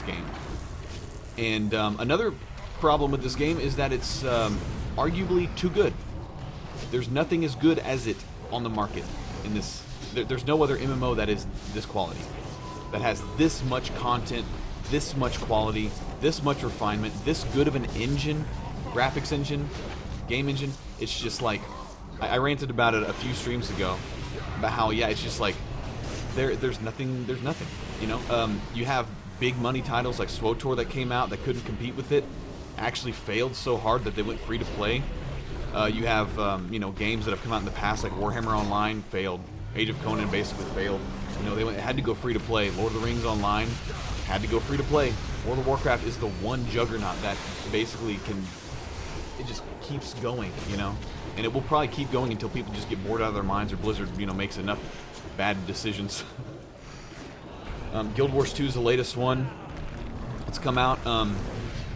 game. And another problem with this game is that it's arguably too good. There's nothing as good as it on the market in this. There's no other MMO that is this quality, that has this much content, this much quality, this much refinement, this good of an engine, graphics engine, game engine. It's just like, I ranted about it a few streams ago, about how, yeah, it's just like, there's nothing, you know? You have big money titles like SWTOR that came out that couldn't compete with it, actually failed so hard that they went free to play. You have, you know, games that have come out in the past like Warhammer Online failed. Age of Conan basically failed. You know, they had to go free to play. Lord of the Rings Online had to go free to play. World of Warcraft is the one juggernaut that basically it just keeps going, you know? And it will probably keep going until people just get bored out of their minds, or Blizzard, you know, makes enough bad decisions. Guild Wars 2 is the latest one. It's come out.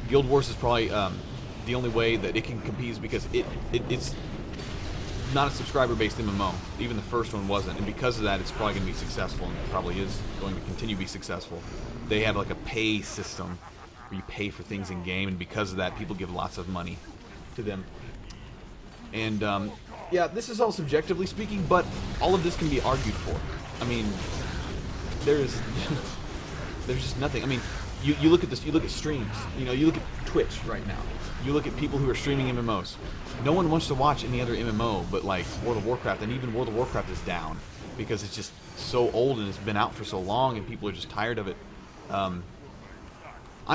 Guild Wars is probably the only way that it can compete, is because it's not a subscriber-based MMO. Even the first one wasn't, and because of that, it's probably going to be successful, and it probably is going to continue to be successful. They have like a pay system where you pay for things in game, and because of that, people give lots of money to them. And yeah, this is all subjectively speaking, but all of this can be argued for. I mean, there's just nothing. I mean, you look at this, you look at streams, you know, you look at Twitch right now. You look at people who are streaming MMOs. No one wants to watch any other MMO but like World of Warcraft, and even World of Warcraft is down because it's just so old and it's been out for so long and people are just tired of it. I'm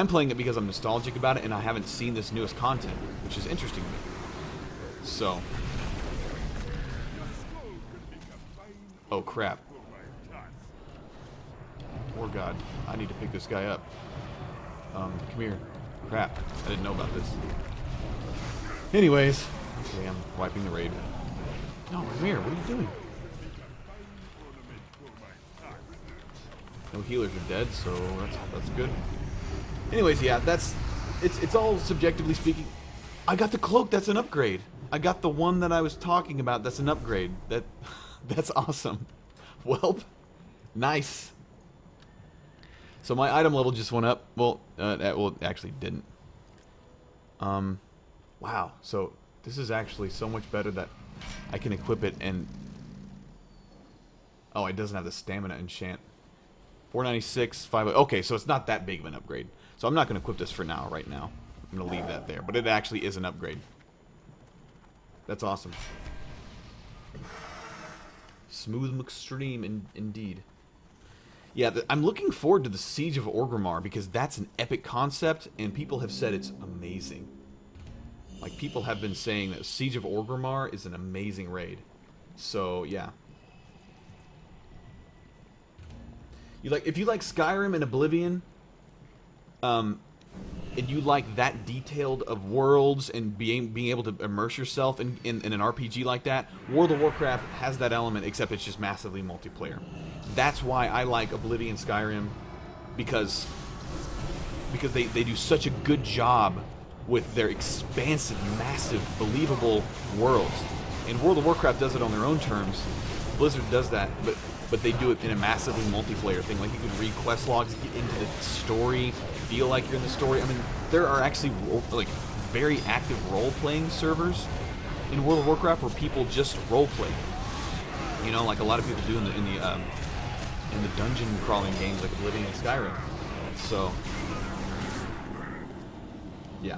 playing it because I'm nostalgic about it, and I haven't seen this newest content, which is interesting to me. So, oh crap. Oh god, I need to pick this guy up. Come here. Crap, I didn't know about this. Anyways, okay, I'm wiping the raid. No, come here, what are you doing? No healers are dead, so that's good. Anyways, yeah, it's all subjectively speaking. I got the cloak, that's an upgrade. I got the one that I was talking about, that's an upgrade. That's awesome. Welp, nice. So my item level just went up. Well, well, it actually didn't. Wow. So this is actually so much better that I can equip it and... Oh, it doesn't have the stamina enchant. 496, 5... Okay, so it's not that big of an upgrade. So I'm not going to equip this for now, right now. I'm going to leave that there. But it actually is an upgrade. That's awesome. Smooth McStream, indeed. Yeah, I'm looking forward to the Siege of Orgrimmar, because that's an epic concept, and people have said it's amazing. Like, people have been saying that Siege of Orgrimmar is an amazing raid. So, yeah. If you like Skyrim and Oblivion, and you like that detailed of worlds and being able to immerse yourself in an RPG like that, World of Warcraft has that element, except it's just massively multiplayer. That's why I like Oblivion, Skyrim, because they do such a good job with their expansive, massive, believable worlds. And World of Warcraft does it on their own terms. Blizzard does that, but they do it in a massively multiplayer thing. Like, you can read quest logs, get into the story, feel like you're in the story. I mean, there are actually very active role-playing servers in World of Warcraft where people just role-play. You know, like a lot of people do in the dungeon crawling games like Oblivion and Skyrim. So, yeah.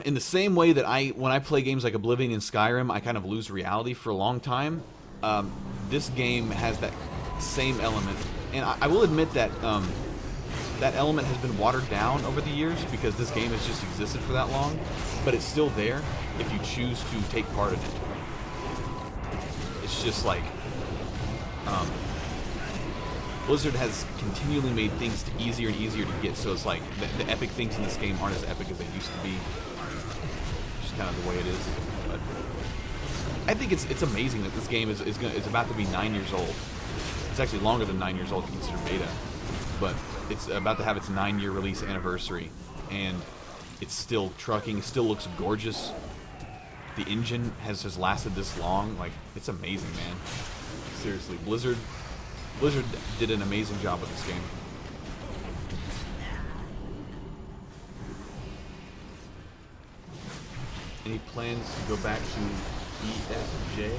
In the same way that when I play games like Oblivion and Skyrim, I kind of lose reality for a long time. This game has that same element, and I will admit that that element has been watered down over the years because this game has just existed for that long. But it's still there if you choose to take part in it. It's just like Blizzard has continually made things easier and easier to get, so it's like the epic things in this game aren't as epic as they used to be. Just kind of the way it is. But I think it's amazing that this game is about to be 9 years old. It's actually longer than 9 years old if you consider beta, but it's about to have its 9-year release anniversary, and it's still trucking. It still looks gorgeous. The engine has lasted this long. Like, it's amazing, man. Seriously, Blizzard Blizzard did an amazing job with this game. Any plans to go back to ESJ?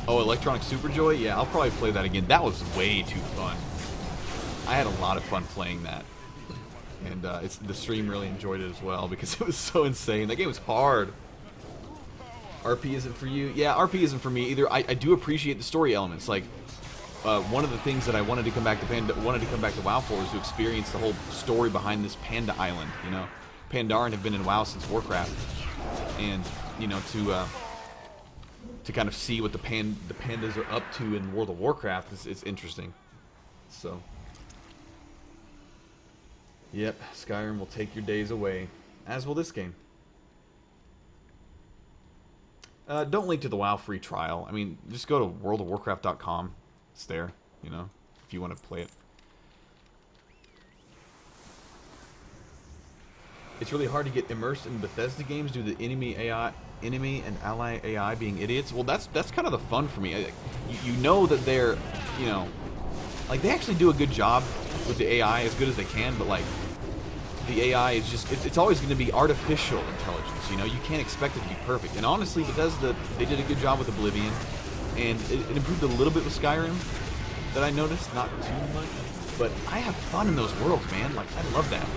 Oh, Electronic Superjoy? Yeah, I'll probably play that again. That was way too fun. I had a lot of fun playing that. And the stream really enjoyed it as well because it was so insane. That game was hard. RP isn't for you? Yeah, RP isn't for me either. I do appreciate the story elements. Like, one of the things that I wanted to come back to WoW for was to experience the whole story behind this Panda Island, you know. Pandaren have been in WoW since Warcraft. And, you know, to kind of see what the pandas are up to in World of Warcraft is interesting. So, yep, Skyrim will take your days away, as will this game. Don't link to the WoW free trial. I mean, just go to worldofwarcraft.com. It's there, you know, if you want to play it. It's really hard to get immersed in Bethesda games due to the enemy and ally AI being idiots. Well, that's kind of the fun for me. You know that they're, you know, like they actually do a good job with the AI as good as they can, but like the AI is just, it's always going to be artificial intelligence, you know? You can't expect it to be perfect. And honestly, Bethesda, they did a good job with Oblivion, and it improved a little bit with Skyrim that I noticed, not too much, but I have fun in those worlds, man. Like, I love that.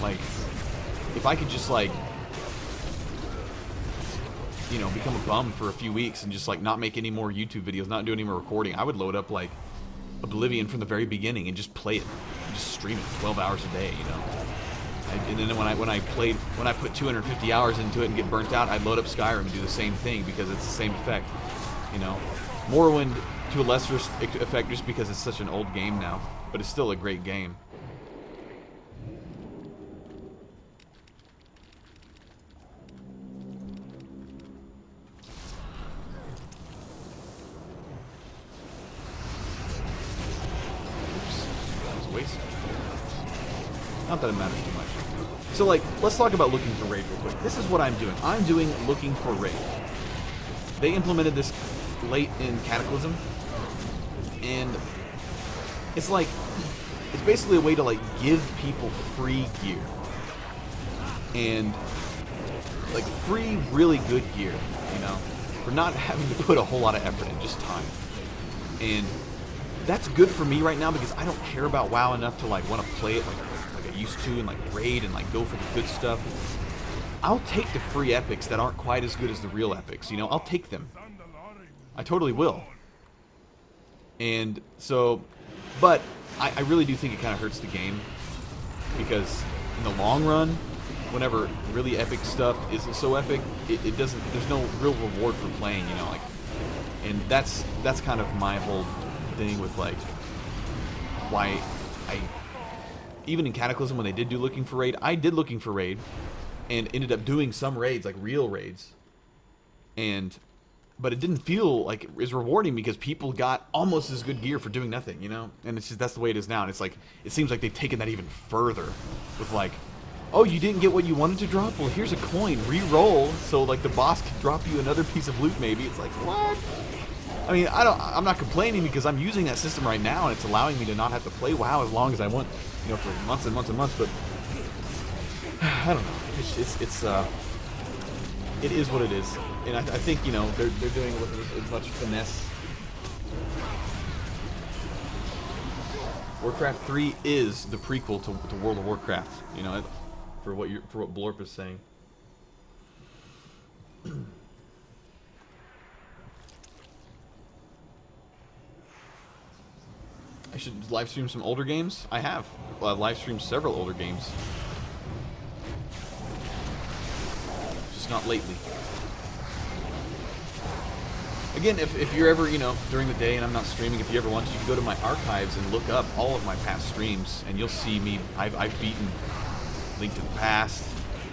Like, if I could just, like, you know, become a bum for a few weeks and just, like, not make any more YouTube videos, not do any more recording, I would load up, like, Oblivion from the very beginning and just play it, and just stream it 12 hours a day, you know? And then when I put 250 hours into it and get burnt out, I'd load up Skyrim and do the same thing because it's the same effect, you know? Morrowind to a lesser effect just because it's such an old game now, but it's still a great game. Oops, that was a waste. Not that it matters too much. So, like, let's talk about looking for raid real quick. This is what I'm doing. I'm doing looking for raid. They implemented this late in Cataclysm, and it's like, it's basically a way to, like, give people free gear. And, like, free, really good gear, you know? For not having to put a whole lot of effort in, just time. And that's good for me right now because I don't care about WoW enough to, like, want to play it, like I used to, and like raid and like go for the good stuff. I'll take the free epics that aren't quite as good as the real epics, you know. I'll take them. I totally will. And so, but I really do think it kind of hurts the game because in the long run, whenever really epic stuff isn't so epic, it doesn't. There's no real reward for playing, you know. Like, and that's kind of my whole thing with like why even in Cataclysm, when they did do looking for raid, I did looking for raid, and ended up doing some raids, like real raids, but it didn't feel like it was rewarding because people got almost as good gear for doing nothing, you know. And it's just that's the way it is now. And it's like it seems like they've taken that even further, with like, oh, you didn't get what you wanted to drop? Well, here's a coin, re-roll, so like the boss can drop you another piece of loot, maybe. It's like what? I mean, I'm not complaining because I'm using that system right now, and it's allowing me to not have to play WoW as long as I want. You know, for months and months and months, but I don't know. It is what it is, and I think, you know, they're doing it with as much finesse. Warcraft 3 is the prequel to World of Warcraft. You know, for what Blorp is saying. I should live stream some older games. I have live streamed several older games, just not lately. Again, if you're ever, you know, during the day and I'm not streaming, if you ever want to, you can go to my archives and look up all of my past streams, and you'll see me. I've beaten Link to the Past,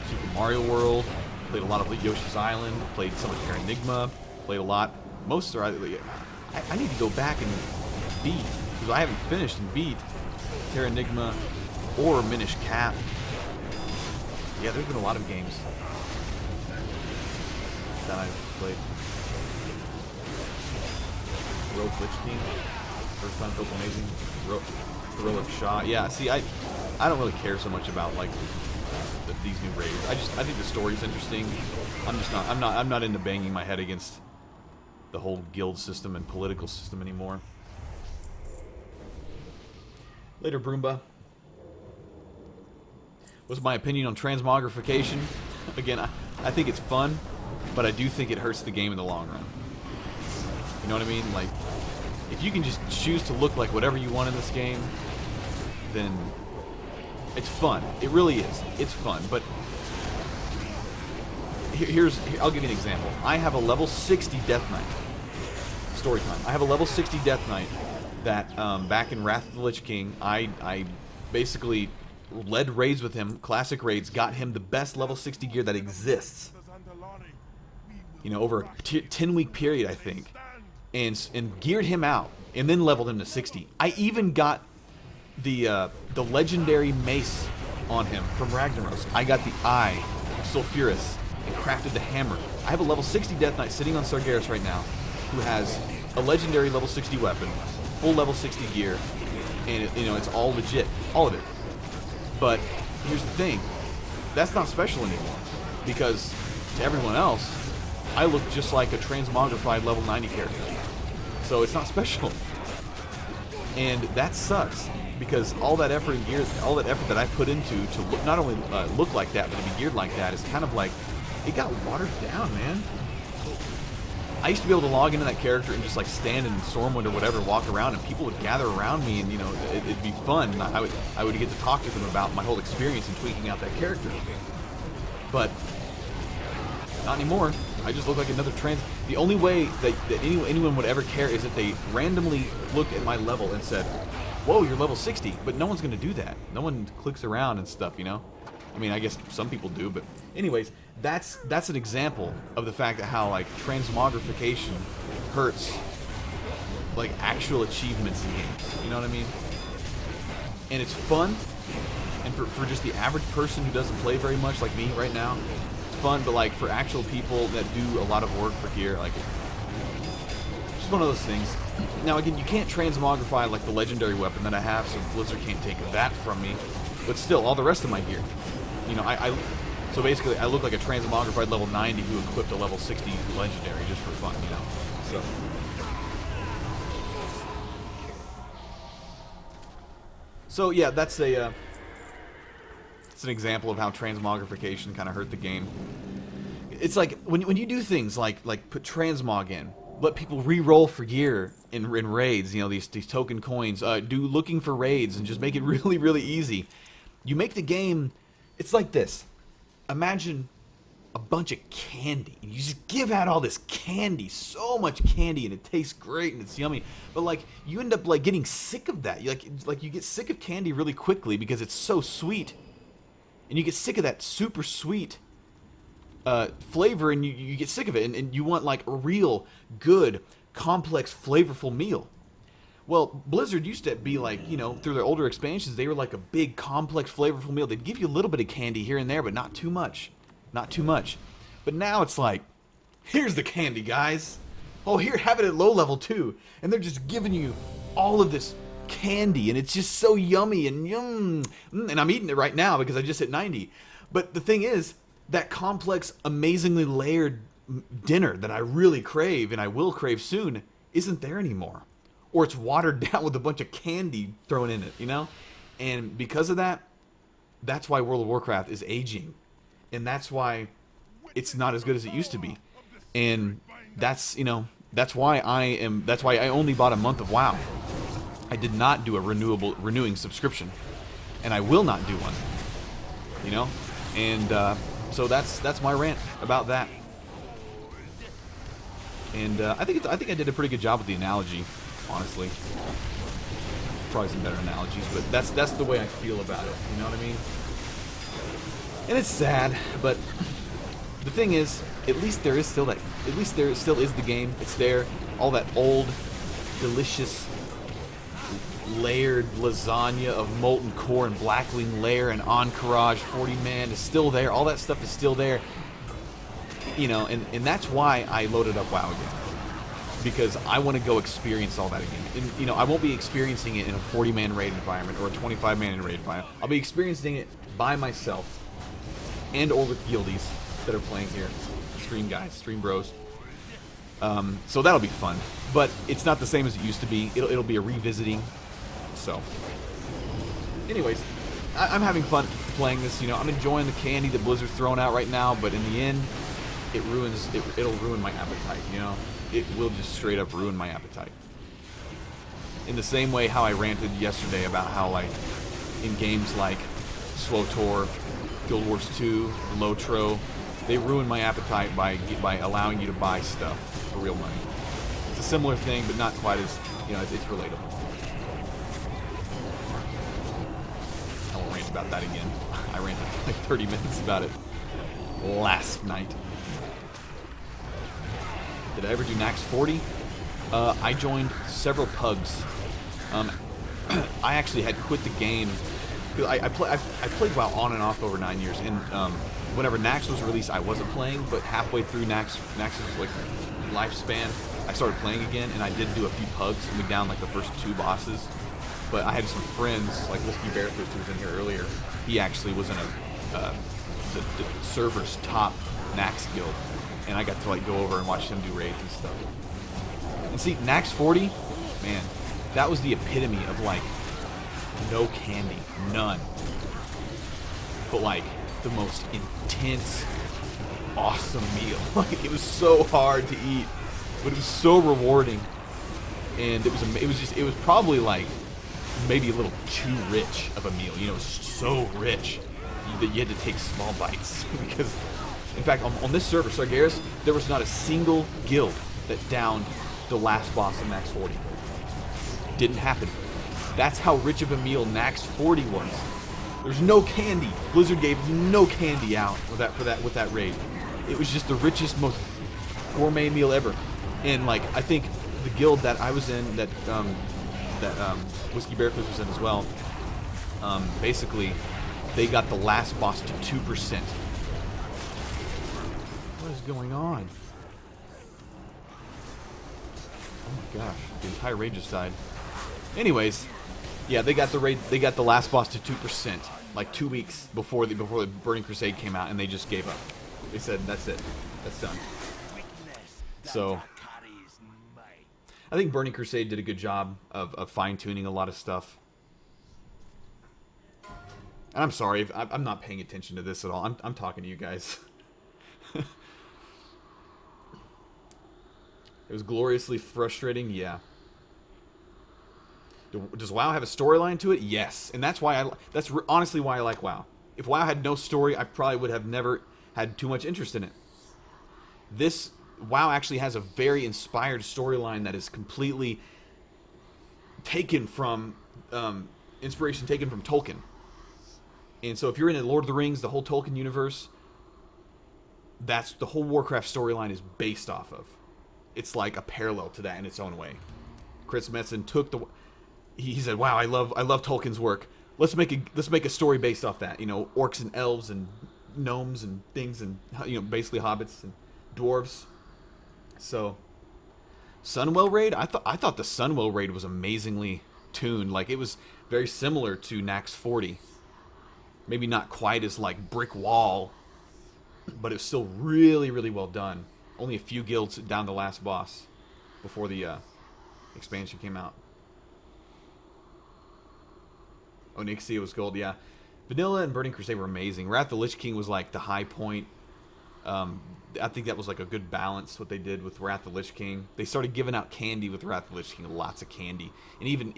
Super Mario World, played a lot of Yoshi's Island, played some of Terranigma, played a lot. Most are either. I need to go back and beat. I haven't finished and beat Terranigma or Minish Cap. Yeah, there's been a lot of games that I've played. Rogue Lich King. First time feels amazing. Heroic shot. Yeah, see, I don't really care so much about like these new raids. I think the story's interesting. I'm not into banging my head against the whole guild system and political system anymore. Later, Broomba. What's my opinion on transmogrification? Again, I think it's fun, but I do think it hurts the game in the long run. You know what I mean? Like, if you can just choose to look like whatever you want in this game, then it's fun. It really is. It's fun. But I'll give you an example. I have a level 60 Death Knight. Story time. I have a level 60 Death Knight that back in Wrath of the Lich King, I basically led raids with him, classic raids, got him the best level 60 gear that exists. You know, over a 10-week period, I think. And geared him out, and then leveled him to 60. I even got the legendary mace on him from Ragnaros. I got the Eye of Sulfuras and crafted the hammer. I have a level 60 Death Knight sitting on Sargeras right now, who has a legendary level 60 weapon, full level 60 gear, and you know, it's all legit, all of it. But here's the thing, that's not special anymore, because to everyone else, I look just like a transmogrified level 90 character. So it's not special. And that sucks, because all that effort and gear, all that effort that I put into to look, not only look like that, but to be geared like that, is kind of like, it got watered down, man. I used to be able to log into that character and just like stand in Stormwind or whatever, walk around, and people would gather around me, and you know, it'd be fun. And I would get to talk to them about my whole experience in tweaking out that character. But not anymore. I just look like another trans. The only way that anyone would ever care is if they randomly look at my level and said, "Whoa, you're level 60." But no one's going to do that. No one clicks around and stuff, you know. I mean, I guess some people do, but anyways, that's an example of the fact that how like transmogrification hurts like actual achievements in games. You know what I mean? And it's fun, and for just the average person who doesn't play very much, like me right now, it's fun. But like for actual people that do a lot of work for gear, like it's just one of those things. Now again, you can't transmogrify like the legendary weapon that I have, so Blizzard can't take that from me. But still, all the rest of my gear, you know, so basically I look like a transmogrified level 90 who equipped a level 60 legendary just for fun, you know. So yeah, that's it's an example of how transmogrification kind of hurt the game. It's like when you do things like put transmog in, let people re-roll for gear in raids, you know, these token coins, do looking for raids, and just make it really, really easy. You make the game, it's like this. Imagine a bunch of candy, and you just give out all this candy, so much candy, and it tastes great and it's yummy. But like you end up like getting sick of that. You like you get sick of candy really quickly because it's so sweet, and you get sick of that super sweet flavor, and you get sick of it, and you want like a real good, complex, flavorful meal. Well, Blizzard used to be like, you know, through their older expansions, they were like a big, complex, flavorful meal. They'd give you a little bit of candy here and there, but not too much. Not too much. But now it's like, here's the candy, guys. Oh, here, have it at low level too. And they're just giving you all of this candy, and it's just so yummy and yum. And I'm eating it right now because I just hit 90. But the thing is, that complex, amazingly layered dinner that I really crave, and I will crave soon, isn't there anymore. Or it's watered down with a bunch of candy thrown in it, you know? And because of that, that's why World of Warcraft is aging. And that's why it's not as good as it used to be. And that's, you know, that's why I only bought a month of WoW. I did not do a renewing subscription. And I will not do one. You know? And so that's my rant about that. And I think I did a pretty good job with the analogy. Honestly, probably some better analogies, but that's the way I feel about it. You know what I mean? And it's sad, but the thing is, at least there still is the game. It's there. All that old, delicious, layered lasagna of molten core and blackwing lair and encourage 40-man is still there. All that stuff is still there. You know, and that's why I loaded up WoW again. because I want to go experience all that again. And, you know, I won't be experiencing it in a 40-man raid environment or a 25-man raid environment. I'll be experiencing it by myself and or with guildies that are playing here. Stream guys, stream bros. So that'll be fun. But it's not the same as it used to be. It'll be a revisiting. So, anyways, I'm having fun playing this. You know, I'm enjoying the candy that Blizzard's throwing out right now. But in the end, it'll ruin my appetite. You know, it will just straight up ruin my appetite. In the same way how I ranted yesterday about how, like, in games like SWTOR, Guild Wars 2, Lotro, they ruin my appetite by allowing you to buy stuff for real money. It's a similar thing, but not quite as, you know, it's relatable. I won't rant about that again. I ranted for like 30 minutes about it last night. Did I ever do Nax 40? I joined several pugs. I actually had quit the game. I played WoW on and off over 9 years, and whenever Nax was released, I wasn't playing, but halfway through Nax's like lifespan, I started playing again, and I did do a few pugs, and we down like the first 2 bosses. But I had some friends, like Whiskey Bearfist, who was in here earlier. He actually was in the server's top Nax guild, and I got to like go over and watch him do raids and stuff. And see, Nax 40, man, that was the epitome of like no candy, none, but like the most intense, awesome meal. Like, it was so hard to eat, but it was so rewarding, and it was probably like maybe a little too rich of a meal. You know, it was so rich that you had to take small bites because, in fact, on this server, Sargeras, there was not a single guild that downed the last boss of Nax 40. Didn't happen. That's how rich of a meal Nax 40 was. There's no candy. Blizzard gave no candy out with that raid. It was just the richest, most gourmet meal ever. And like, I think the guild that I was in, that Whiskey Bearfist was in as well, basically they got the last boss to 2%. What is going on? Oh my gosh, the entire raid just died. Anyways, yeah, they got the last boss to 2%, like 2 weeks before the Burning Crusade came out, and they just gave up. They said, that's it, that's done. So I think Burning Crusade did a good job of fine-tuning a lot of stuff. And I'm sorry, I'm not paying attention to this at all. I'm talking to you guys. It was gloriously frustrating, yeah. Does WoW have a storyline to it? Yes, and that's honestly why I like WoW. If WoW had no story, I probably would have never had too much interest in it. This WoW actually has a very inspired storyline that is completely taken from inspiration taken from Tolkien. And so if you're into Lord of the Rings, the whole Tolkien universe, that's the whole Warcraft storyline is based off of. It's like a parallel to that in its own way. Chris Metzen took the he said, "Wow, I love Tolkien's work. Let's make a story based off that. You know, orcs and elves and gnomes and things, and, you know, basically hobbits and dwarves." So, Sunwell raid, I thought the Sunwell raid was amazingly tuned. Like, it was very similar to Nax 40. Maybe not quite as like brick wall, but it was still really, really well done. Only a few guilds down the last boss before the expansion came out. Onyxia was gold, yeah. Vanilla and Burning Crusade were amazing. Wrath of the Lich King was like the high point. I think that was like a good balance, what they did with Wrath of the Lich King. They started giving out candy with Wrath of the Lich King, lots of candy. And even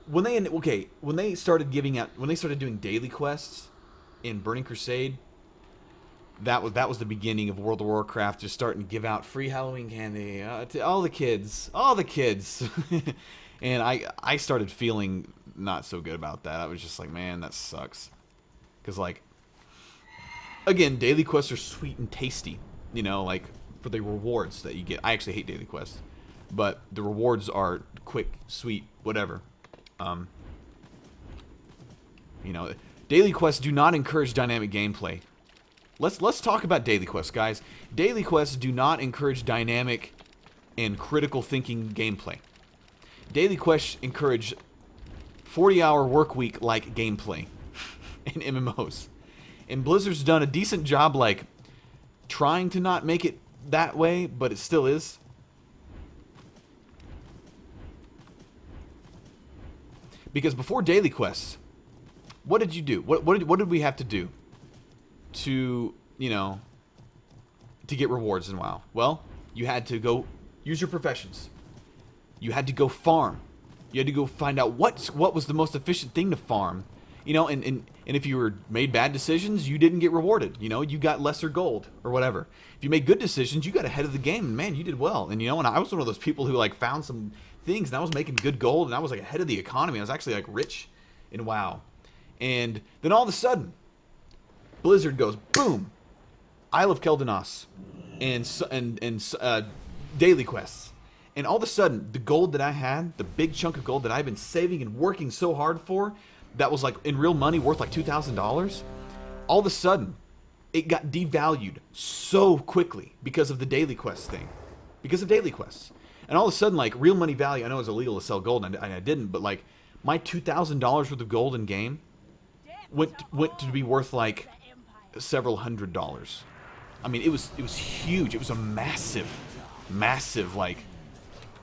when they started doing daily quests in Burning Crusade, that was the beginning of World of Warcraft just starting to give out free Halloween candy to all the kids. And I started feeling not so good about that. I was just like, man, that sucks. Because, like, again, daily quests are sweet and tasty, you know, like, for the rewards that you get. I actually hate daily quests, but the rewards are quick, sweet, whatever. You know, daily quests do not encourage dynamic gameplay. Let's talk about daily quests, guys. Daily quests do not encourage dynamic and critical thinking gameplay. Daily quests encourage 40-hour work week like gameplay in MMOs. And Blizzard's done a decent job like trying to not make it that way, but it still is. Because before daily quests, what did you do? What did we have to do to, you know, to get rewards in WoW? Well, you had to go use your professions. You had to go farm. You had to go find out what was the most efficient thing to farm. You know, and if you were made bad decisions, you didn't get rewarded. You know, you got lesser gold or whatever. If you made good decisions, you got ahead of the game, and man, you did well. And you know, and I was one of those people who like found some things, and I was making good gold, and I was like ahead of the economy. I was actually like rich in WoW. And then all of a sudden, Blizzard goes boom, Isle of Keldanos, and daily quests. And all of a sudden, the gold that I had, the big chunk of gold that I've been saving and working so hard for, that was like in real money worth like $2,000, all of a sudden it got devalued so quickly because of the daily quest thing, because of daily quests. And all of a sudden, like, real money value, I know it's illegal to sell gold, and I didn't, but like my $2,000 worth of gold in game went to be worth like several $100s. I mean, it was huge. It was a massive like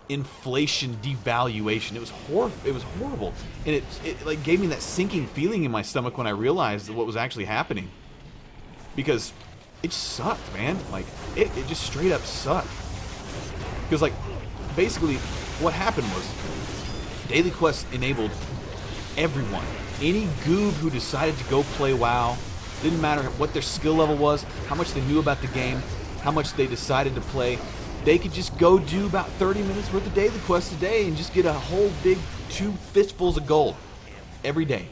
inflation devaluation. It was horrible, and it like gave me that sinking feeling in my stomach when I realized what was actually happening, because it sucked, man. Like it just straight up sucked. Because like basically what happened was daily quests enabled everyone, any goob who decided to go play WoW, didn't matter what their skill level was, how much they knew about the game, how much they decided to play. They could just go do about 30 minutes worth of daily quests a day and just get a whole big 2 fistfuls of gold every day.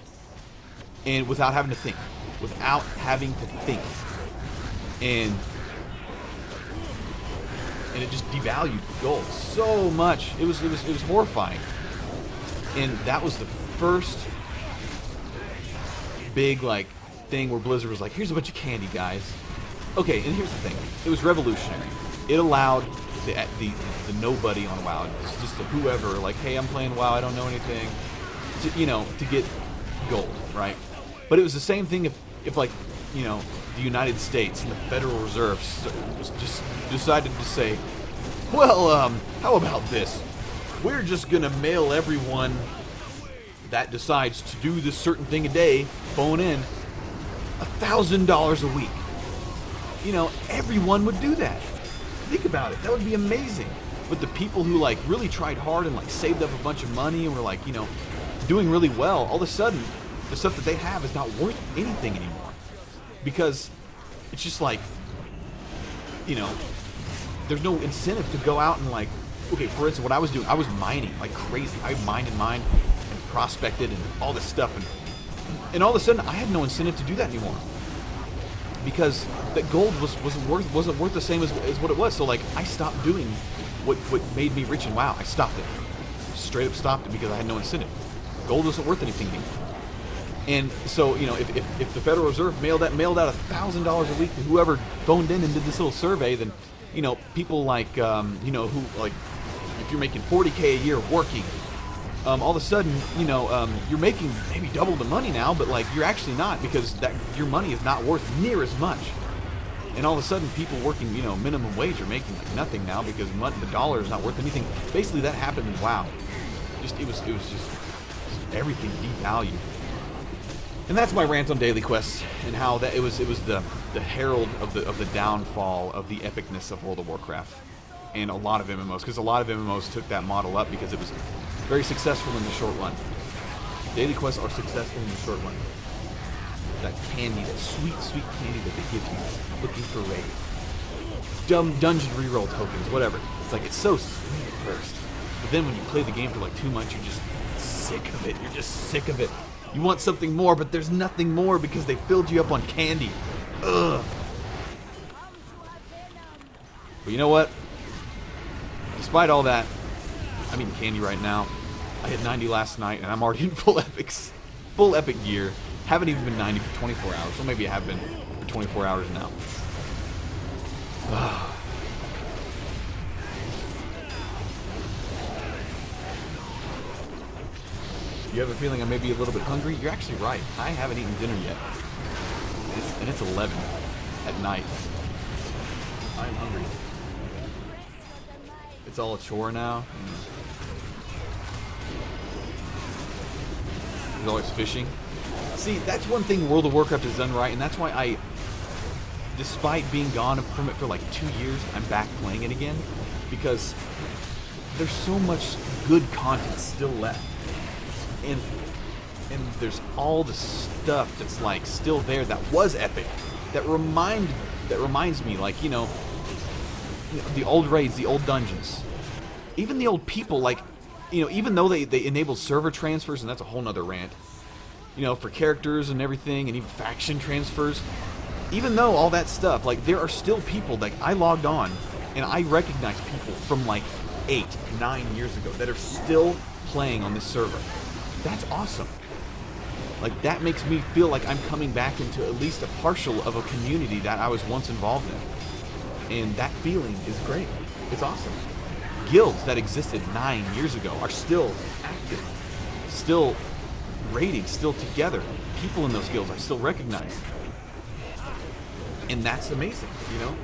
And without having to think. Without having to think. And it just devalued gold so much. It was horrifying. And that was the first big like thing where Blizzard was like, here's a bunch of candy, guys. Okay, and here's the thing. It was revolutionary. It allowed the nobody on WoW, just the whoever, like, hey, I'm playing WoW, I don't know anything, to, you know, to get gold, right? But it was the same thing if like, you know, the United States and the Federal Reserve just decided to say, well, how about this? We're just gonna mail everyone that decides to do this certain thing a day, phone in, $1,000 a week. You know, everyone would do that. Think about it. That would be amazing. But the people who like really tried hard and like saved up a bunch of money and were like, you know, doing really well, all of a sudden the stuff that they have is not worth anything anymore. Because it's just like, you know, there's no incentive to go out and like, okay, for instance, what I was doing, I was mining like crazy. I mined and prospected and all this stuff, and all of a sudden I had no incentive to do that anymore. Because that gold wasn't worth the same as what it was. So like I stopped doing what made me rich in WoW. I stopped it. Straight up stopped it because I had no incentive. Gold wasn't worth anything anymore. And so, you know, if the Federal Reserve mailed out $1,000 a week to whoever phoned in and did this little survey, then, you know, people like, you know, who like, if you're making $40K a year working, all of a sudden, you know, you're making maybe double the money now, but like you're actually not, because that your money is not worth near as much. And all of a sudden, people working, you know, minimum wage are making like nothing now because the dollar is not worth anything. Basically, that happened in WoW. It was just everything devalued. And that's my rant on daily quests and how that it was the herald of the downfall of the epicness of World of Warcraft and a lot of MMOs, because a lot of MMOs took that model up because it was very successful in the short run. Daily quests are successful in the short run. That candy, that sweet candy that they give you, looking for raid, dumb dungeon reroll tokens, whatever. It's like it's so sweet at first, but then when you play the game for like 2 months, you're just sick of it. You're just sick of it. You want something more, but there's nothing more because they filled you up on candy. Ugh. But you know what? Despite all that, I'm eating candy right now. I hit 90 last night, and I'm already in full epics. Full epic gear. Haven't even been 90 for 24 hours. Well, maybe I have been for 24 hours now. You have a feeling I may be a little bit hungry? You're actually right. I haven't eaten dinner yet. And it's 11 at night. I'm hungry. It's all a chore now. There's always fishing. See, that's one thing World of Warcraft has done right, and that's why I, despite being gone from it for like 2 years, I'm back playing it again. Because there's so much good content still left. And there's all the stuff that's like still there that was epic. That reminds me, like, you know, the old raids, the old dungeons. Even the old people, like, you know, even though they enabled server transfers, and that's a whole nother rant, you know, for characters and everything, and even faction transfers, even though all that stuff, like, there are still people, like, I logged on, and I recognize people from, like, 8, 9 years ago that are still playing on this server. That's awesome. Like, that makes me feel like I'm coming back into at least a partial of a community that I was once involved in. And that feeling is great. It's awesome. Guilds that existed 9 years ago are still active, still raiding, still together. People in those guilds are still recognized. And that's amazing, you know?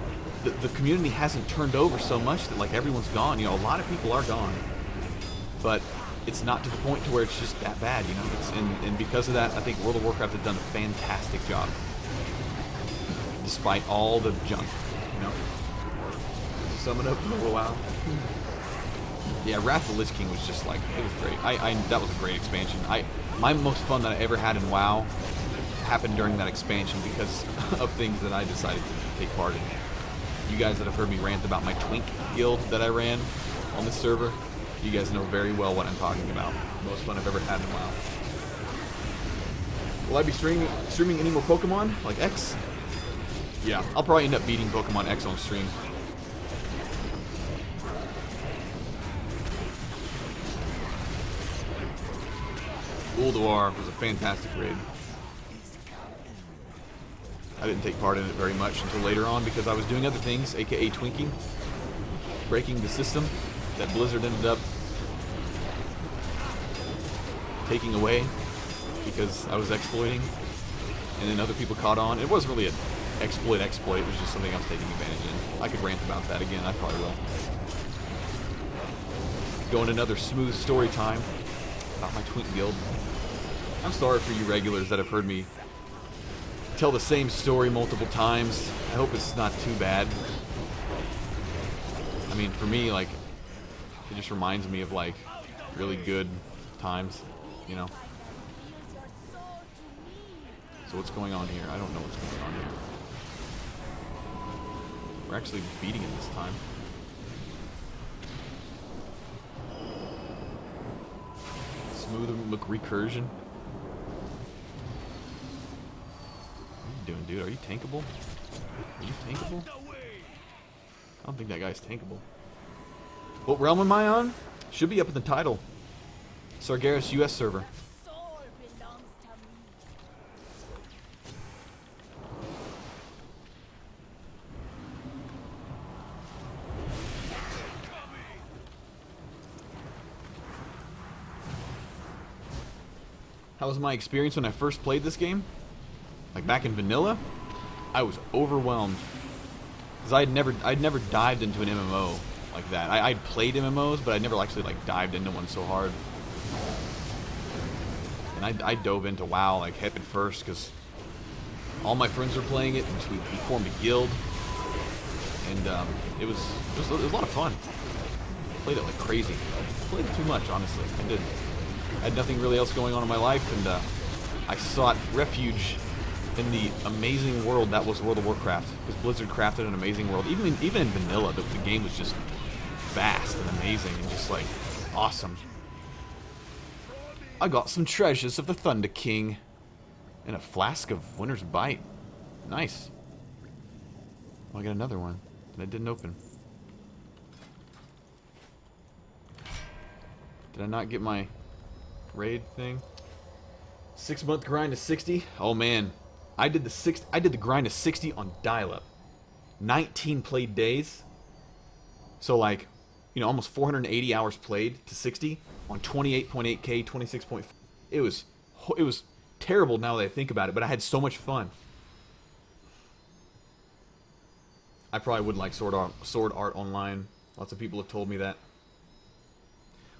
The community hasn't turned over so much that, like, everyone's gone. You know, a lot of people are gone. But it's not to the point to where it's just that bad, you know? And because of that, I think World of Warcraft has done a fantastic job. Despite all the junk, you know? Summon up in the WoW. Yeah, Wrath of the Lich King was just like, it was great. That was a great expansion. My most fun that I ever had in WoW happened during that expansion because of things that I decided to take part in. You guys that have heard me rant about my Twink guild that I ran on this server, you guys know very well what I'm talking about. Most fun I've ever had in WoW. Will I be streaming any more Pokemon, like X? Yeah, I'll probably end up beating Pokemon X on stream. Ulduar was a fantastic raid. I didn't take part in it very much until later on because I was doing other things, aka twinking, breaking the system that Blizzard ended up taking away because I was exploiting, and then other people caught on. It wasn't really an exploit, it was just something I was taking advantage in. I could rant about that again, I probably will. Go into another smooth story time about my Twink guild. I'm sorry for you regulars that have heard me tell the same story multiple times. I hope it's not too bad. I mean, for me, like, it just reminds me of, like, really good times, you know? So what's going on here? I don't know what's going on here. We're actually beating it this time. Smooth recursion. What are you doing, dude? Are you tankable? Are you tankable? I don't think that guy's tankable. What realm am I on? Should be up in the title. Sargeras US server. How was my experience when I first played this game? Like back in vanilla? I was overwhelmed. Because I'd never dived into an MMO like that. I'd played MMOs, but I'd never actually like dived into one so hard. And I dove into WoW like head first because all my friends were playing it, and we formed a guild. And it was a lot of fun. Played it like crazy. Played it too much, honestly. I did. I had nothing really else going on in my life, and I sought refuge in the amazing world that was World of Warcraft, because Blizzard crafted an amazing world. Even in vanilla, the game was just vast and amazing and just like awesome. I got some treasures of the Thunder King and a flask of Winter's Bite. Nice. Oh, I got another one that I didn't open. Did I not get my raid thing? 6-month grind to 60. Oh man, I did the grind to 60 on dial-up. 19 played days. So like, you know, almost 480 hours played to 60 on 28.8K, 26.4. it was terrible now that I think about it, but I had so much fun. I probably would like Sword Art Online. Lots of people have told me that.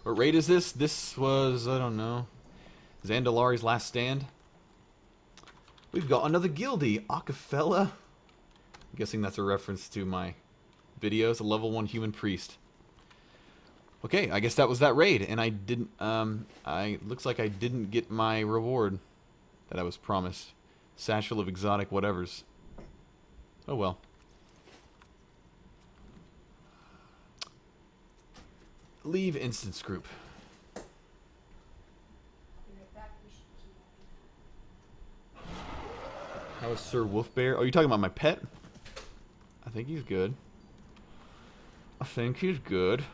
What raid is this? This was, I don't know, Zandalari's Last Stand. We've got another guildie, Acapella. I'm guessing that's a reference to my videos, a level 1 human priest. Okay, I guess that was that raid, and I didn't, looks like I didn't get my reward that I was promised. Satchel of exotic whatevers. Oh well. Leave instance group. How is Sir Wolfbear? Oh, you talking about my pet? I think he's good. I think he's good.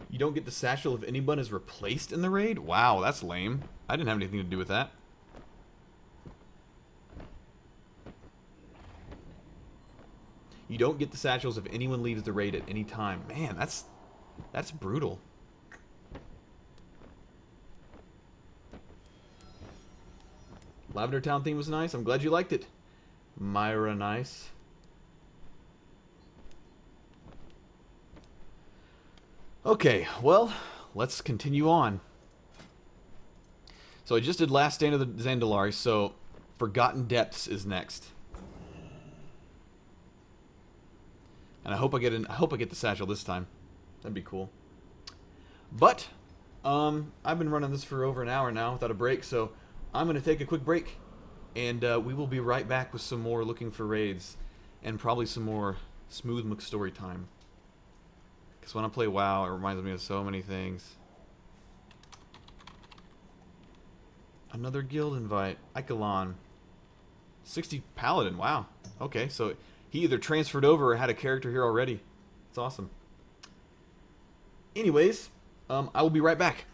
You don't get the satchel if anyone is replaced in the raid? Wow, that's lame. I didn't have anything to do with that. You don't get the satchels if anyone leaves the raid at any time. Man, that's brutal. Lavender Town theme was nice. I'm glad you liked it. Myra nice. Okay, well, let's continue on. So I just did Last Stand of the Zandalari, so Forgotten Depths is next. And I hope I get the satchel this time. That'd be cool. But I've been running this for over an hour now without a break, so I'm gonna take a quick break, and we will be right back with some more looking for raids, and probably some more Smooth McStory time. Because when I play WoW, it reminds me of so many things. Another guild invite, Ikelan. 60 Paladin. Wow. Okay, so he either transferred over or had a character here already. It's awesome. Anyways, I will be right back.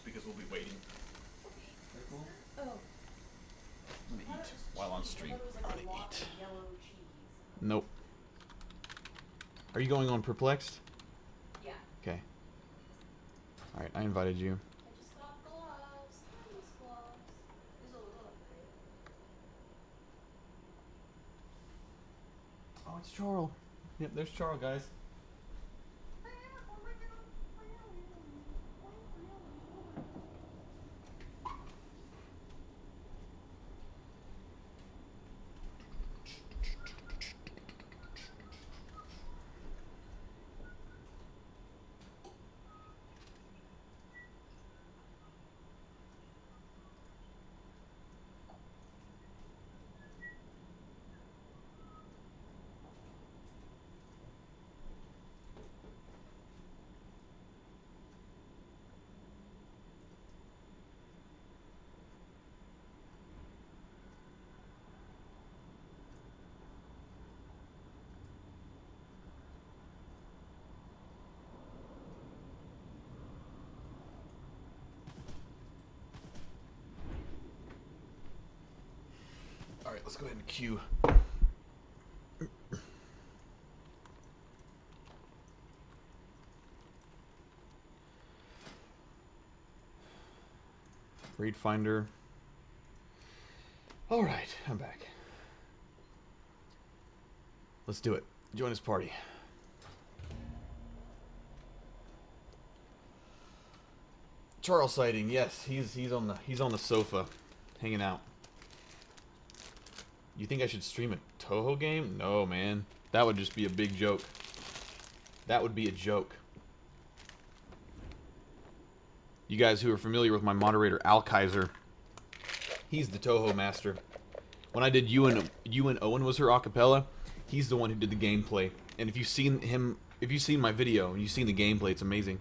Because we'll be waiting. Cool. Oh. I'm gonna eat while on stream. I'm gonna eat. Nope. Are you going on Perplexed? Yeah. Okay. Alright, I invited you. I just got gloves. These gloves. These will look great. Oh, it's Charles. Yep, there's Charles, guys. right, let's go ahead and queue. Raid Finder. All right, I'm back. Let's do it. Join this party. Charles sighting. Yes, he's on the sofa, hanging out. You think I should stream a Toho game? No, man. That would just be a big joke. That would be a joke. You guys who are familiar with my moderator, Al Kaiser, he's the Toho master. When I did You and Owen was her acapella, he's the one who did the gameplay. And if you've seen him, if you've seen my video and you've seen the gameplay, it's amazing.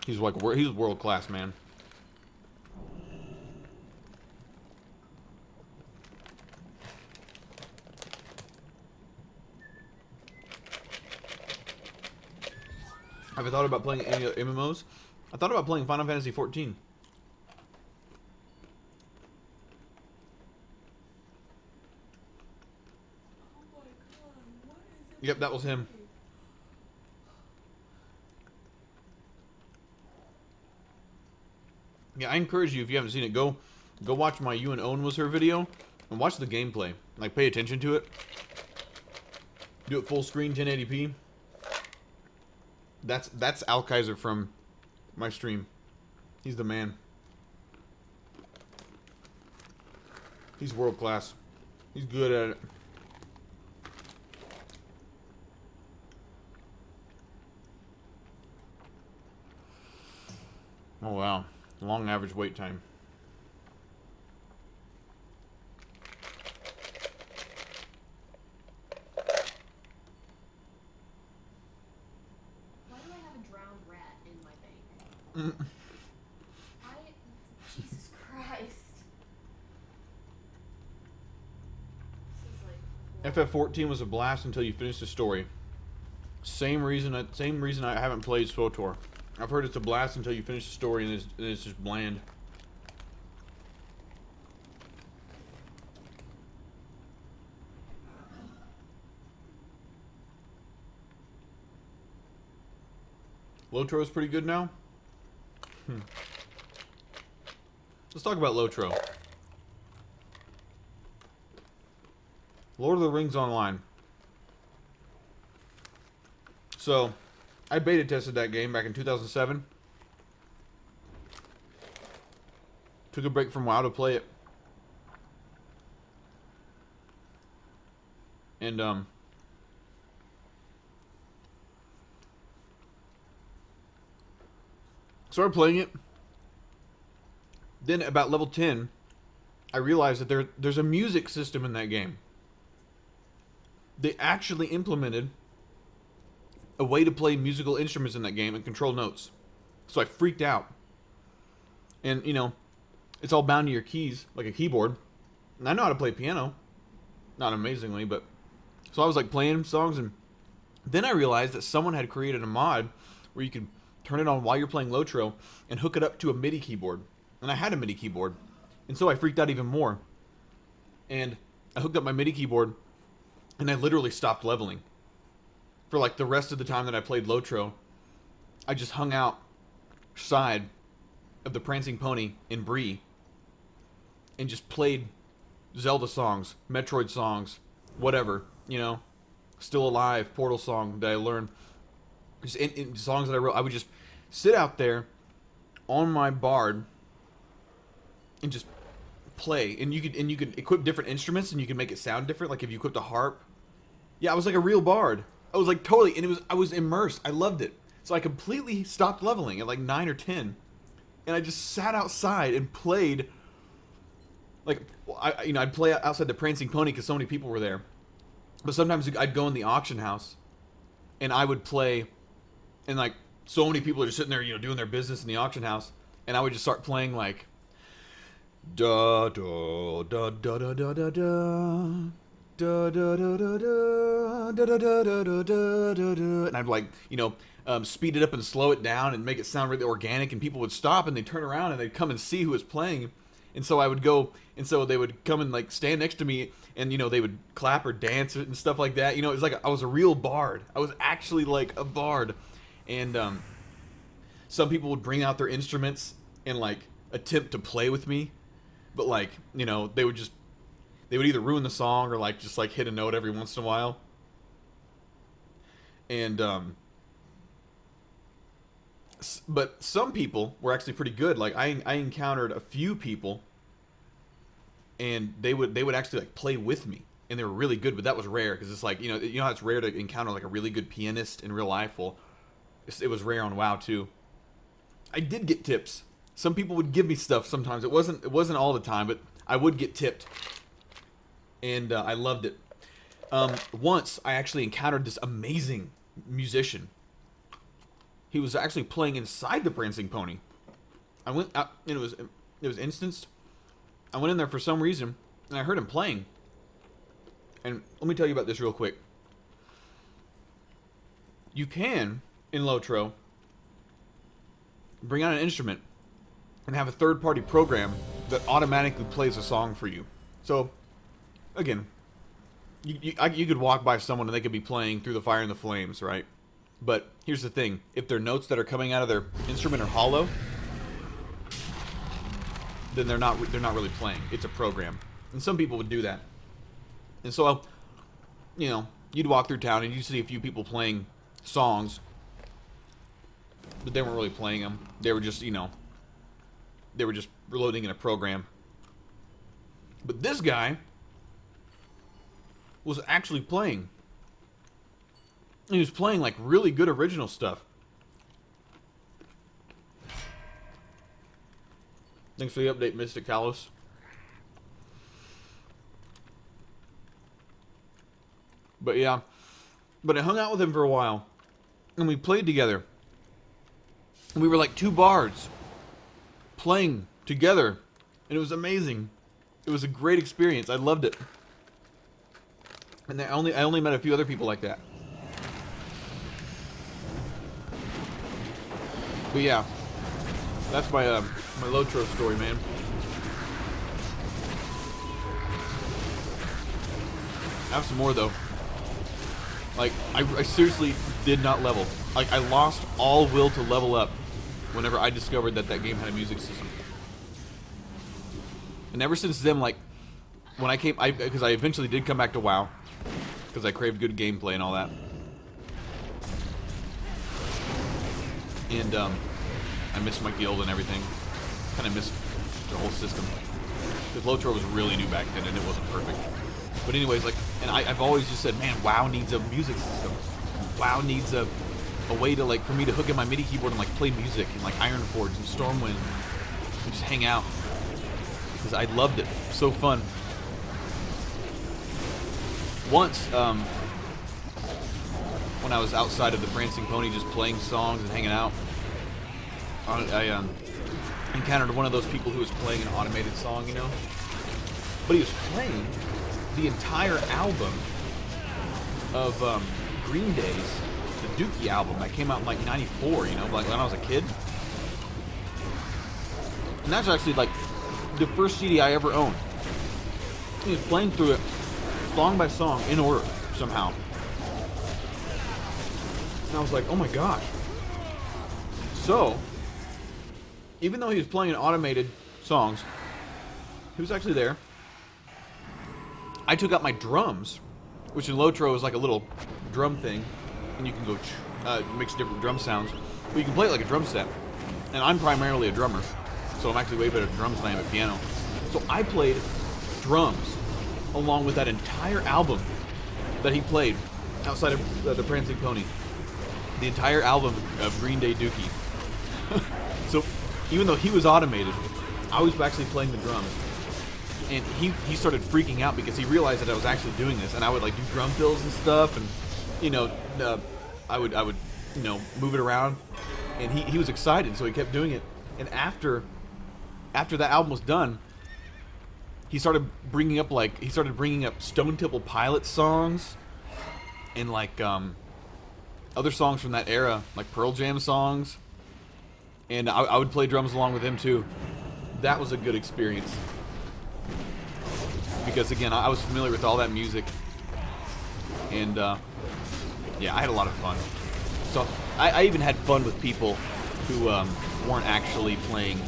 He's world class, man. Have I thought about playing any other MMOs? I thought about playing Final Fantasy 14. Oh my god, what is it? Yep, that was him. Yeah, I encourage you, if you haven't seen it, go watch my You and Owen was her video and watch the gameplay. Like, pay attention to it. Do it full screen, 1080p. That's Al Kaiser from my stream. He's the man. He's world class. He's good at it. Oh wow, long average wait time. Jesus Christ. This is like FF14 was a blast until you finished the story. Same reason I haven't played SWTOR. I've heard it's a blast until you finish the story and it's just bland. Lotro is pretty good now. Let's talk about Lotro. Lord of the Rings Online. So, I beta tested that game back in 2007. Took a break from WoW to play it. And, started playing it. Then about level 10, I realized that there's a music system in that game. They actually implemented a way to play musical instruments in that game and control notes. So I freaked out. And, you know, it's all bound to your keys, like a keyboard. And I know how to play piano. Not amazingly, but... So I was, like, playing songs, and then I realized that someone had created a mod where you could turn it on while you're playing Lotro and hook it up to a MIDI keyboard. And I had a MIDI keyboard. And so I freaked out even more. And I hooked up my MIDI keyboard, and I literally stopped leveling. For like the rest of the time that I played Lotro, I just hung out side of the Prancing Pony in Bree and just played Zelda songs, Metroid songs, whatever, you know, Still Alive, Portal song that I learned, just in songs that I wrote. I would just sit out there on my bard and just play, and you could equip different instruments and you could make it sound different. Like if you equipped a harp, yeah, I was like a real bard. I was like totally, and I was immersed. I loved it. So I completely stopped leveling at like 9 or 10, and I just sat outside and played. Like, I'd play outside the Prancing Pony because so many people were there. But sometimes I'd go in the auction house, and I would play, and like so many people are just sitting there, you know, doing their business in the auction house, and I would just start playing like da da da da da da da da. Da, da, da, da, da, da, da, da, da, da, da, da, da. And I'd like, you know, speed it up and slow it down and make it sound really organic, and people would stop and they'd turn around and they'd come and see who was playing. And so I would go, and so they would come and like stand next to me, and they would clap or dance and stuff like that. It was like I was a real bard. I was actually like a bard. And some people would bring out their instruments and like attempt to play with me, but like they would either ruin the song or like just like hit a note every once in a while. And but some people were actually pretty good. Like I encountered a few people, and they would actually like play with me, and they were really good. But that was rare because it's like how it's rare to encounter like a really good pianist in real life. Well, it was rare on WoW too. I did get tips. Some people would give me stuff sometimes. It wasn't all the time, but I would get tipped, and I loved it. Once I actually encountered this amazing musician. He was actually playing inside the Prancing Pony. I went out, and it was instanced. I went in there for some reason, and I heard him playing. And let me tell you about this real quick. You can, in Lotro, bring out an instrument and have a third-party program that automatically plays a song for you. So, again, you could walk by someone and they could be playing Through the Fire and the Flames, right? But here's the thing. If their notes that are coming out of their instrument are hollow, then they're not really playing. It's a program. And some people would do that. And so, you'd walk through town and you'd see a few people playing songs, but they weren't really playing them. They were just, they were just loading in a program. But this guy was actually playing. He was playing like really good original stuff. Thanks for the update, Mystic Talos. But yeah, I hung out with him for a while, and we played together. And we were like two bards playing together, and it was amazing. It was a great experience. I loved it. And I only met a few other people like that. But yeah, that's my my Lotro story, man. I have some more though. Like I seriously did not level. Like I lost all will to level up whenever I discovered that game had a music system. And ever since then, like when I came, because I eventually did come back to WoW because I craved good gameplay and all that. And I missed my guild and everything. Kind of missed the whole system. Because Lotro was really new back then and it wasn't perfect. But anyways, like, and I've always just said, man, WoW needs a music system. WoW needs a way to, like, for me to hook in my MIDI keyboard and, like, play music and, like, Ironforge and Stormwind and just hang out. Because I loved it. So fun. Once, when I was outside of the Prancing Pony just playing songs and hanging out, I encountered one of those people who was playing an automated song, but he was playing the entire album of Green Day's, the Dookie album that came out in like '94, like when I was a kid. And that's actually like the first CD I ever owned. He was playing through it song by song in order somehow. And I was like, oh my gosh. So, even though he was playing automated songs, he was actually there. I took out my drums, which in Lotro is like a little drum thing, and you can go mix different drum sounds. But you can play it like a drum set. And I'm primarily a drummer, so I'm actually way better at drums than I am at piano. So I played drums along with that entire album that he played outside of the Prancing Pony. The entire album of Green Day Dookie. So even though he was automated, I was actually playing the drums. And he started freaking out because he realized that I was actually doing this, and I would like do drum fills and stuff, and I would move it around, and he was excited, so he kept doing it. And after that album was done, he started bringing up Stone Temple Pilots songs, and like other songs from that era, like Pearl Jam songs, and I would play drums along with him too. That was a good experience. Because again, I was familiar with all that music, and yeah, I had a lot of fun. So I even had fun with people who weren't actually playing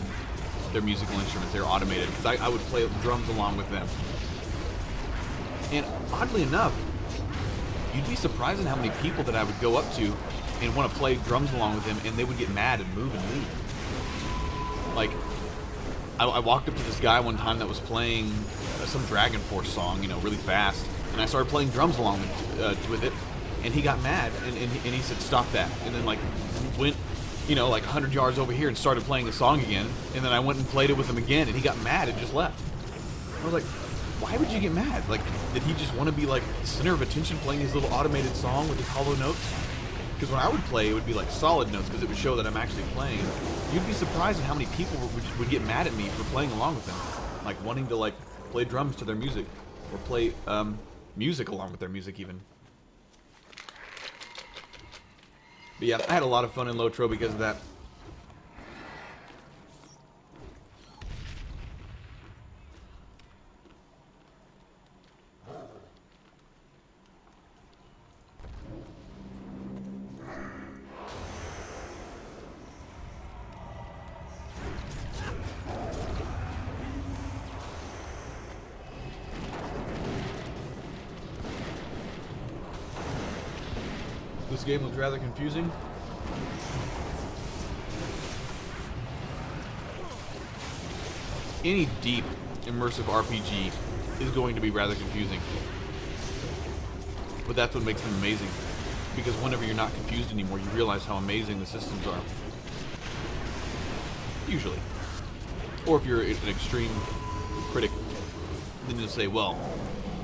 their musical instruments; they were automated. Because I would play drums along with them. And oddly enough, you'd be surprised at how many people that I would go up to and want to play drums along with them, and they would get mad and move and leave. Like, I walked up to this guy one time that was playing some Dragon Force song, you know, really fast, and I started playing drums along with it, and he got mad, and he said, stop that, and then, like, went, you know, like 100 yards over here and started playing the song again, and then I went and played it with him again, and he got mad and just left. I was like, why would you get mad? Like, did he just want to be, like, the center of attention playing his little automated song with his hollow notes? Because when I would play, it would be, like, solid notes because it would show that I'm actually playing. You'd be surprised at how many people would get mad at me for playing along with them. Like, wanting to, like, play drums to their music. Or play, music along with their music, even. But yeah, I had a lot of fun in Lotro because of that. This game was rather confusing. Any deep, immersive RPG is going to be rather confusing. But that's what makes them amazing. Because whenever you're not confused anymore, you realize how amazing the systems are. Usually. Or if you're an extreme critic, then you'll say, well,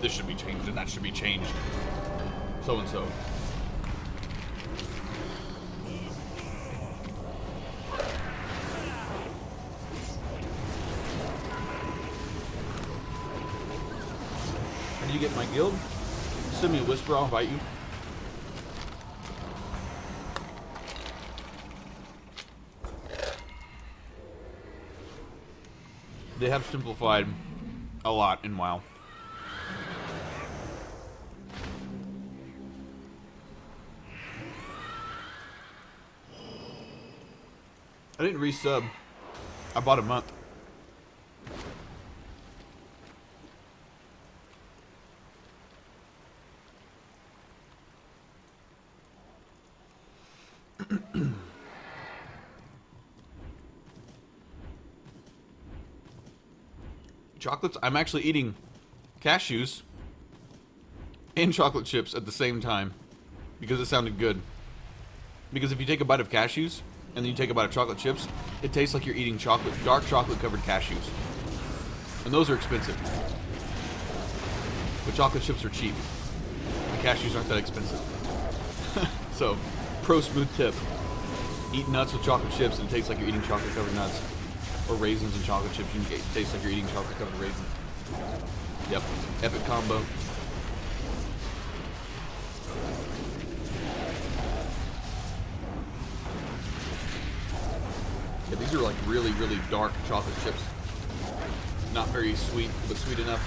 this should be changed and that should be changed. So and so. You get in my guild, send me a whisper, I'll invite you. They have simplified a lot in WoW. I didn't resub. I bought a month. Chocolates? I'm actually eating cashews and chocolate chips at the same time because it sounded good. Because if you take a bite of cashews and then you take a bite of chocolate chips, it tastes like you're eating chocolate, dark chocolate covered cashews. And those are expensive. But chocolate chips are cheap. The cashews aren't that expensive. So, pro smooth tip. Eat nuts with chocolate chips and it tastes like you're eating chocolate covered nuts. Or raisins and chocolate chips, you can taste like you're eating chocolate covered raisins. Yep, epic combo. Yeah, these are like really, really dark chocolate chips. Not very sweet, but sweet enough.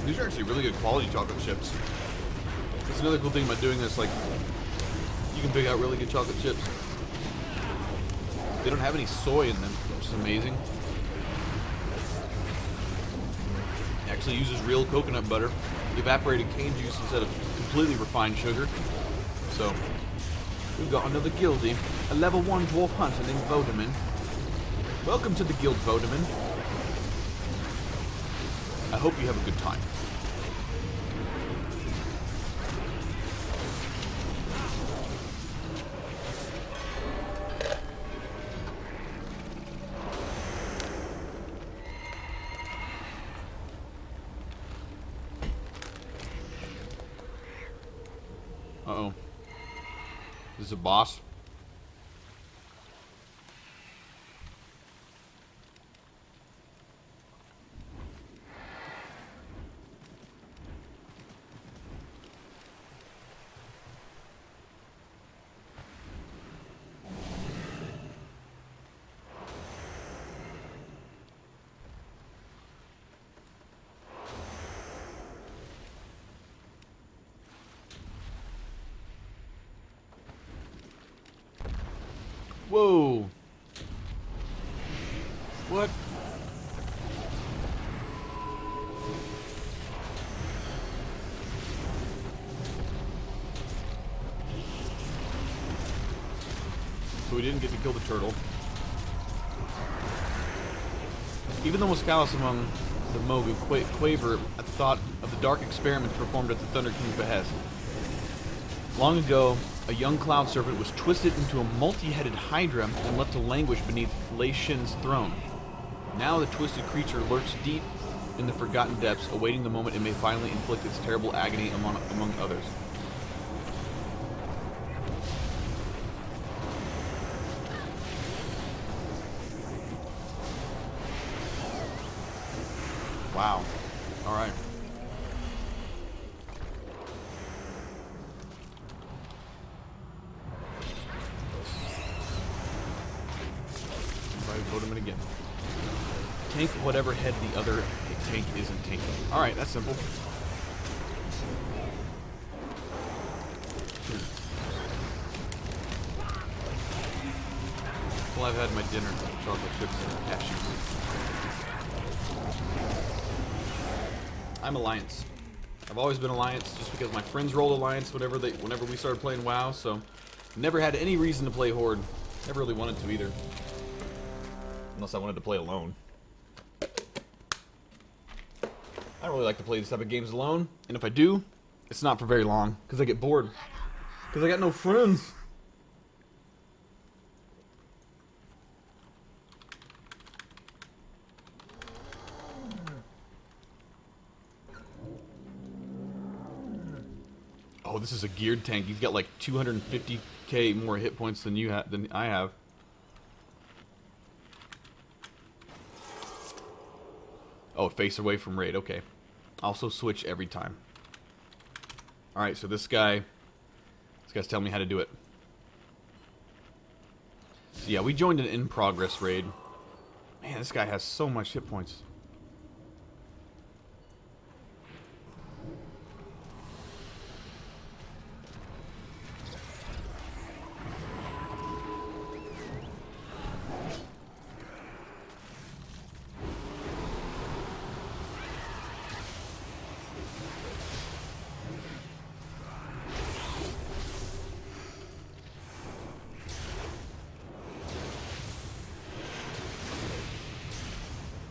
These are actually really good quality chocolate chips. That's another cool thing about doing this, like, you can pick out really good chocolate chips. They don't have any soy in them, which is amazing. It actually uses real coconut butter, evaporated cane juice instead of completely refined sugar. So, we've got another guildie, a level 1 dwarf hunter named Vodaman. Welcome to the guild, Vodaman. I hope you have a good time. Uh-oh. This is a boss. Whoa. What? So we didn't get to kill the turtle. Even the most callous among the Mogu quaver at the thought of the dark experiments performed at the Thunder King's behest. Long ago, a young cloud serpent was twisted into a multi-headed hydra and left to languish beneath Lei Shin's throne. Now the twisted creature lurks deep in the forgotten depths, awaiting the moment it may finally inflict its terrible agony among others. Wow. Alright. Vote him in again. Tank whatever head the other tank isn't tanking. Alright, that's simple. Well, I've had my dinner, chocolate chips and cashews. I'm Alliance. I've always been Alliance just because my friends rolled Alliance whenever we started playing WoW, so never had any reason to play Horde. Never really wanted to either. Unless I wanted to play alone. I don't really like to play this type of games alone, and if I do, it's not for very long, because I get bored. Because I got no friends. Oh, this is a geared tank. He's got like 250k more hit points than I have. Oh, face away from raid. Okay. Also switch every time. Alright, so this guy's telling me how to do it. So yeah, we joined an in-progress raid. Man, this guy has so much hit points.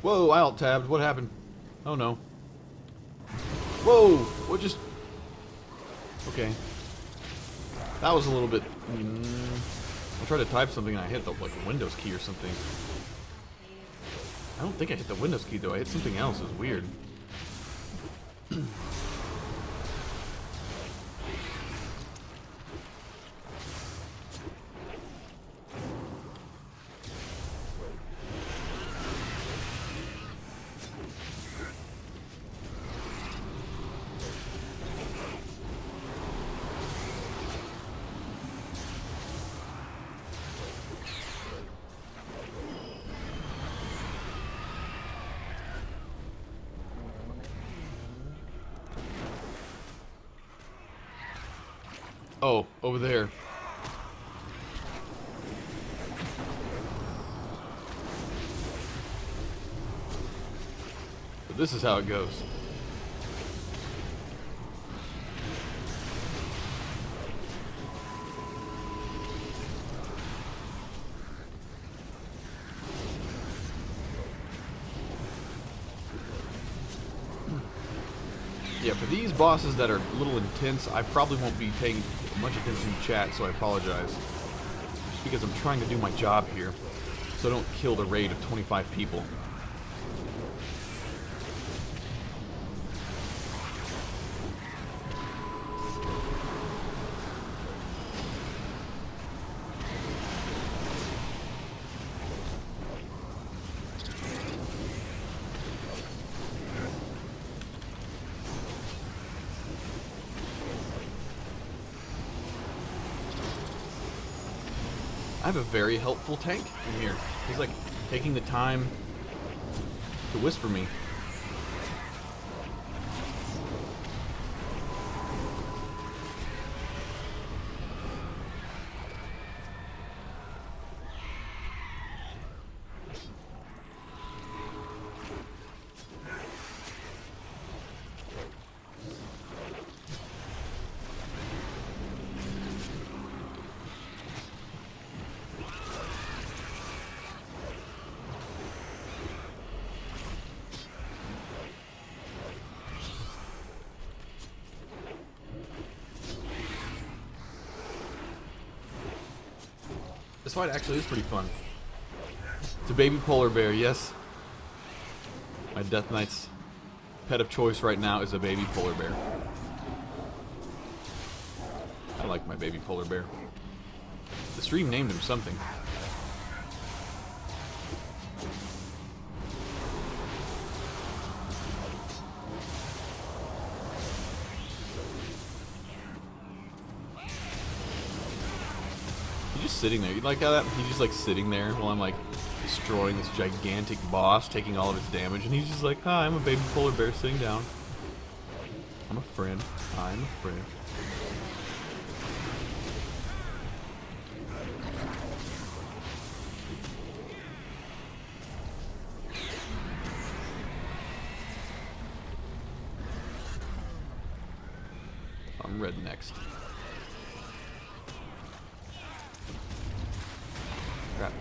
Whoa, I alt-tabbed. What happened? Oh no. Whoa! What just... Okay. That was a little bit... I tried to type something and I hit the like Windows key or something. I don't think I hit the Windows key though. I hit something else. It was weird. Oh, over there. But this is how it goes. Yeah, for these bosses that are a little intense, I probably won't be paying much attention to chat, so I apologize. Just because I'm trying to do my job here, so I don't kill the raid of 25 people. I have a very helpful tank in here. He's like taking the time to whisper me. This fight actually is pretty fun. It's a baby polar bear, yes. My Death Knight's pet of choice right now is a baby polar bear. I like my baby polar bear. The stream named him something. He's just sitting there. You like how that? He's just like sitting there while I'm like destroying this gigantic boss, taking all of its damage, and he's just like, "Hi, I'm a baby polar bear sitting down. I'm a friend. I'm a friend." I'm red next. Crap.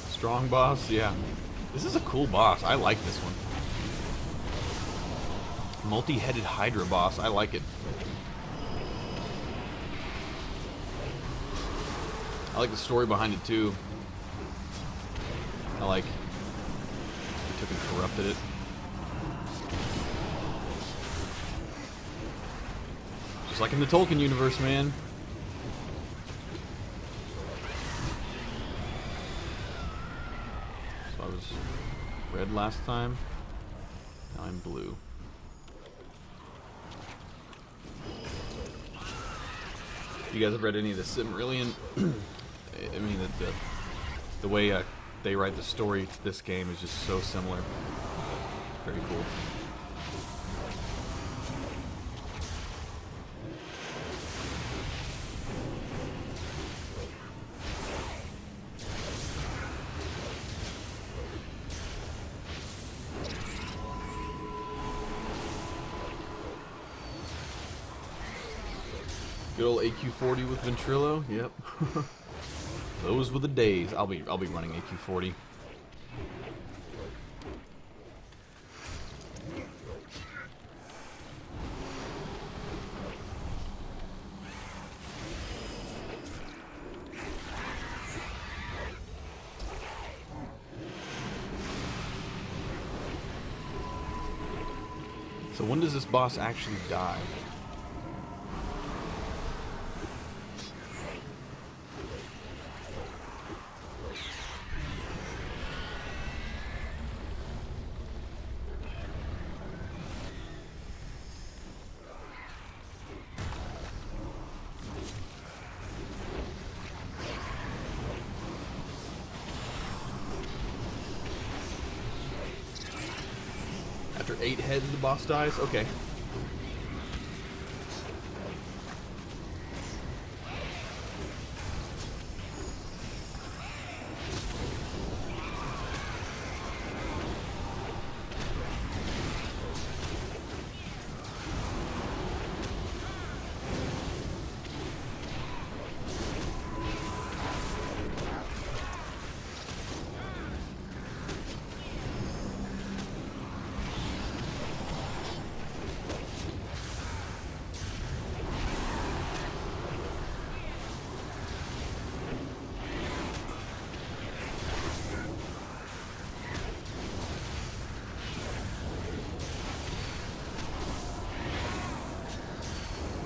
Strong boss, yeah. This is a cool boss. I like this one. Multi-headed Hydra boss. I like it. I like the story behind it too. I like he took and corrupted it. Just like in the Tolkien universe, man. So I was red last time. Now I'm blue. You guys have read any of the Silmarillion? I mean, the way they write the story to this game is just so similar. Very cool. Good old AQ40 with Ventrilo. Yep. Those were the days. I'll be running AQ40. So when does this boss actually die? After 8 heads, the boss dies? Okay.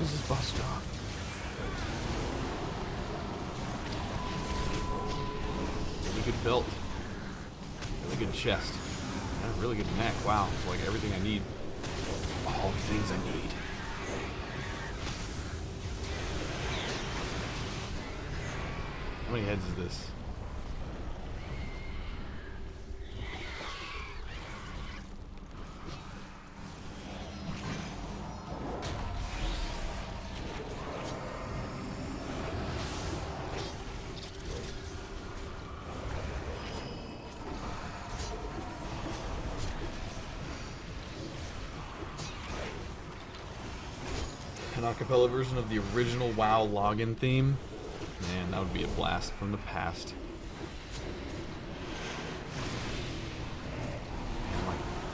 Is this boss strong? Really good belt. Really good chest. And a really good neck. Wow. It's like everything I need. All the things I need. How many heads is this? An acapella version of the original WoW login theme. Man, that would be a blast from the past.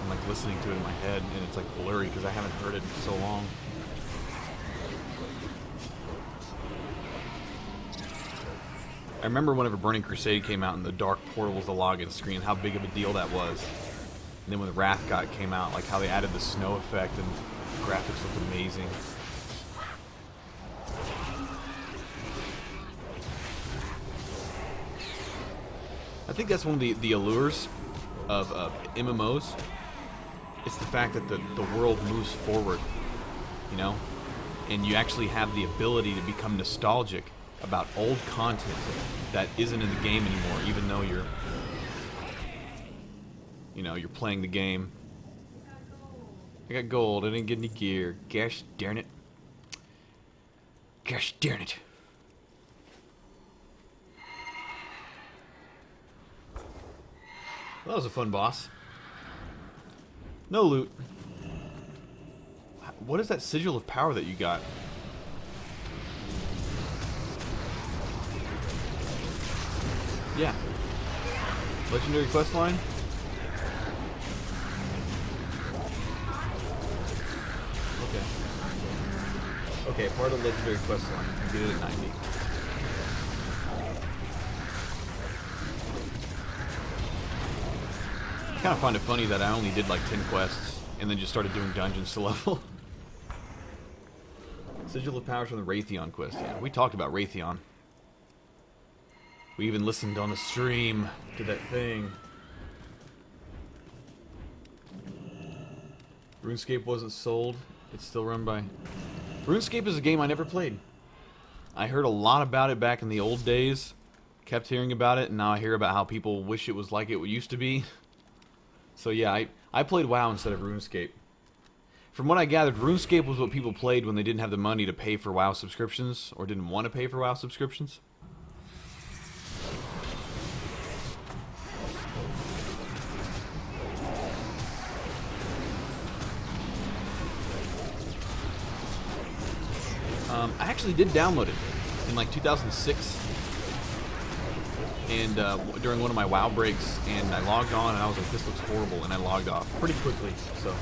I'm like listening to it in my head, and it's like blurry because I haven't heard it in so long. I remember whenever Burning Crusade came out and the Dark Portal was the login screen, how big of a deal that was. And then when the Wrathgott came out, like how they added the snow effect and the graphics looked amazing. I think that's one of the allures of MMOs. It's the fact that the world moves forward, you know? And you actually have the ability to become nostalgic about old content that isn't in the game anymore, even though you're playing the game. I got gold. I didn't get any gear. Gosh darn it. Gosh darn it. Well, that was a fun boss. No loot. What is that sigil of power that you got? Yeah. Legendary quest line? Okay. Okay, part of legendary quest line. You get it at 90. I kind of find it funny that I only did like 10 quests and then just started doing dungeons to level. Sigil of Powers from the Raytheon quest. Yeah, we talked about Raytheon. We even listened on the stream to that thing. RuneScape wasn't sold. It's still run by... RuneScape is a game I never played. I heard a lot about it back in the old days. Kept hearing about it, and now I hear about how people wish it was like it used to be. So yeah, I played WoW instead of RuneScape. From what I gathered, RuneScape was what people played when they didn't have the money to pay for WoW subscriptions, or didn't want to pay for WoW subscriptions. I actually did download it in like 2006. And during one of my WoW breaks, and I logged on, and I was like, this looks horrible, and I logged off pretty quickly, so.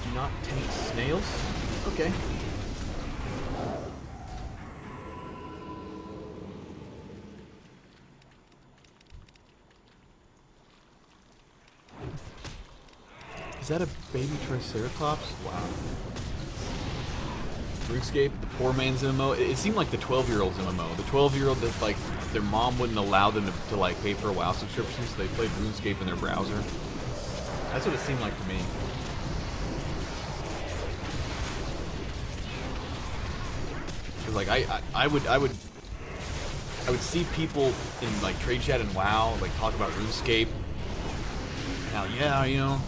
Do not taint snails? Okay. Is that a baby Triceratops? Wow. RuneScape, the poor man's MMO. It seemed like the 12-year-old's MMO. The 12-year-old that, like, their mom wouldn't allow them to like, pay for a WoW subscription, so they played RuneScape in their browser. That's what it seemed like to me. Cause, like, I would see people in, like, trade chat and WoW, like, talk about RuneScape. Now, yeah, you know,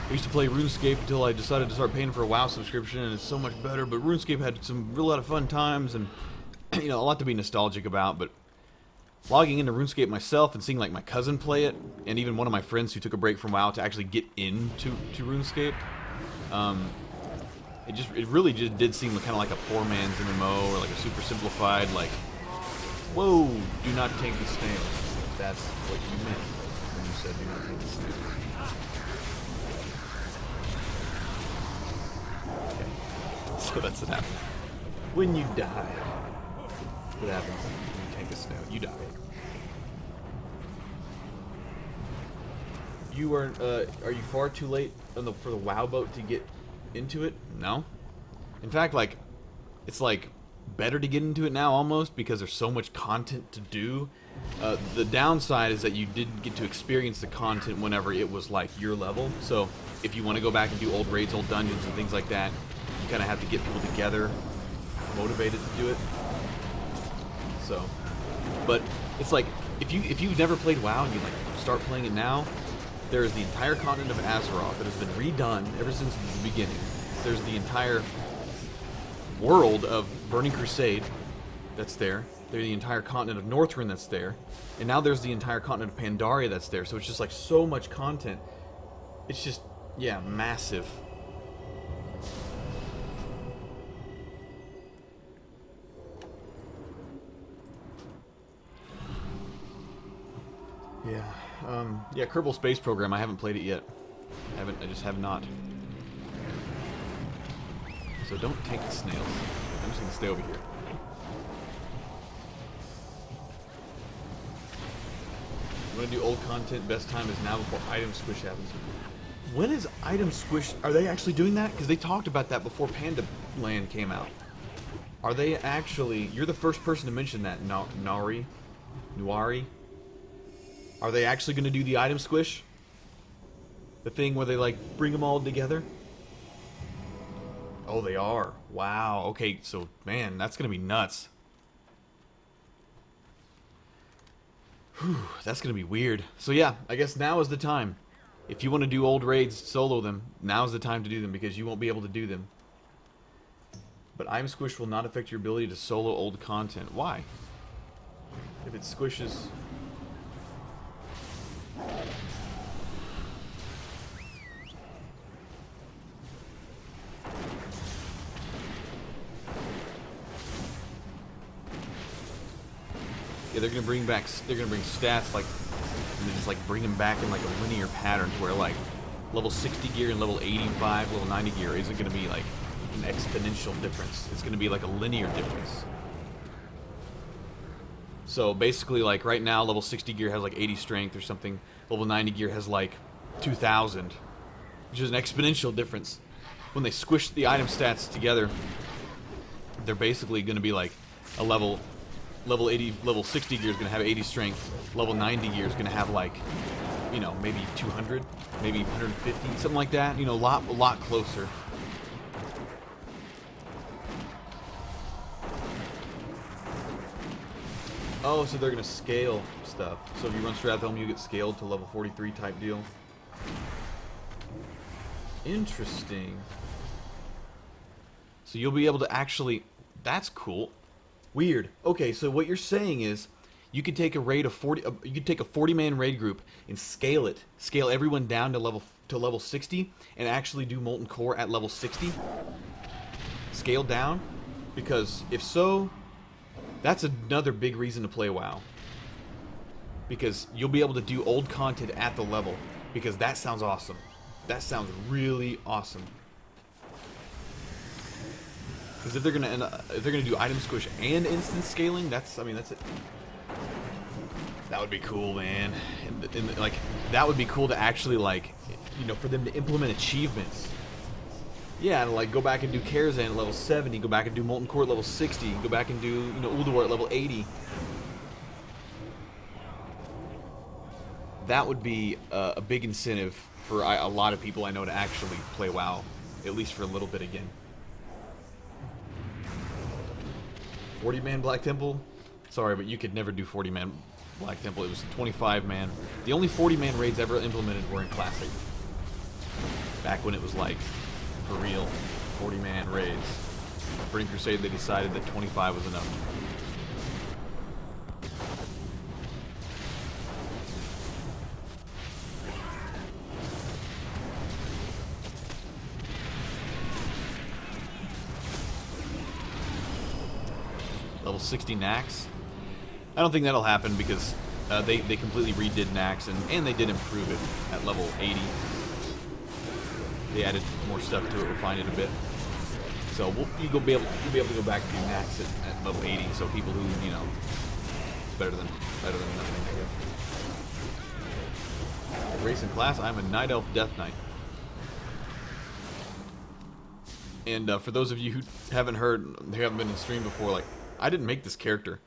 I used to play RuneScape until I decided to start paying for a WoW subscription, and it's so much better, but RuneScape had some real lot of fun times, and, you know, a lot to be nostalgic about, but logging into RuneScape myself and seeing, like, my cousin play it, and even one of my friends who took a break from WoW to actually get into RuneScape, it really just did seem kind of like a poor man's MMO, or like a super simplified, like, whoa, do not take the snails. That's what you meant when you said do not take the snails. So that's what happens. When you die, what happens when you take a snail? You die. You are you far too late for the WoW boat to get into it? No. In fact, like, it's like better to get into it now almost because there's so much content to do. The downside is that you didn't get to experience the content whenever it was like your level. So if you want to go back and do old raids, old dungeons, and things like that, you kind of have to get people together, motivated to do it. So, but it's like if you've never played WoW and you like start playing it now, there is the entire continent of Azeroth that has been redone ever since the beginning. There's the entire world of Burning Crusade that's there. There's the entire continent of Northrend that's there. And now there's the entire continent of Pandaria that's there. So it's just like so much content. It's just, yeah, massive. Yeah. Yeah, Kerbal Space Program, I haven't played it yet. I just have not. So don't take the snails. I'm just gonna stay over here. You wanna do old content, best time is now before item squish happens. When is item squish? Are they actually doing that? Because they talked about that before Panda Land came out. Are they actually? You're the first person to mention that, Nuari. Are they actually gonna do the item squish? The thing where they like bring them all together? Oh, they are. Wow. Okay, so, man, that's going to be nuts. Whew, that's going to be weird. So, yeah, I guess now is the time. If you want to do old raids, solo them, now's the time to do them because you won't be able to do them. But item squish will not affect your ability to solo old content. Why? If it squishes... Yeah, they're gonna bring stats like, and just like bring them back in like a linear pattern to where like level 60 gear and level 85, level 90 gear isn't gonna be like an exponential difference. It's gonna be like a linear difference. So basically, like right now, level 60 gear has like 80 strength or something. Level 90 gear has like 2,000, which is an exponential difference. When they squish the item stats together, they're basically gonna be like a level 60 gear is going to have 80 strength. Level 90 gear is going to have like, you know, maybe 200, maybe 150, something like that. You know, a lot closer. Oh, so they're going to scale stuff. So if you run Strathelm, you get scaled to level 43 type deal. Interesting. So you'll be able to actually... That's cool. Weird. Okay, so what you're saying is you could take a raid of 40 you could take a 40-man raid group and scale everyone down to level 60 and actually do Molten Core at level 60. Scale down, because if so, that's another big reason to play WoW. Because you'll be able to do old content at the level, because that sounds awesome. That sounds really awesome. Because if they're gonna do item squish and instant scaling, that's it. That would be cool, man. And like that would be cool to actually like, you know, for them to implement achievements. Yeah, and like go back and do Karazhan at level 70, go back and do Molten Core at level 60, go back and do, you know, Ulduar at level 80. That would be a big incentive for a lot of people I know to actually play WoW, at least for a little bit again. 40-man Black Temple? Sorry, but you could never do 40-man Black Temple. It was 25-man. The only 40-man raids ever implemented were in Classic. Back when it was like, for real, 40-man raids. Burning Crusade, they decided that 25 was enough. Level 60 Nax. I don't think that'll happen because they completely redid Nax and they did improve it at level 80. They added more stuff to it, refined it a bit. So you'll be able to go back to Nax at level 80. So people who, you know, it's better than nothing. Race and class. I'm a Night Elf Death Knight. And for those of you who haven't heard, who haven't been in stream before, like, I didn't make this character.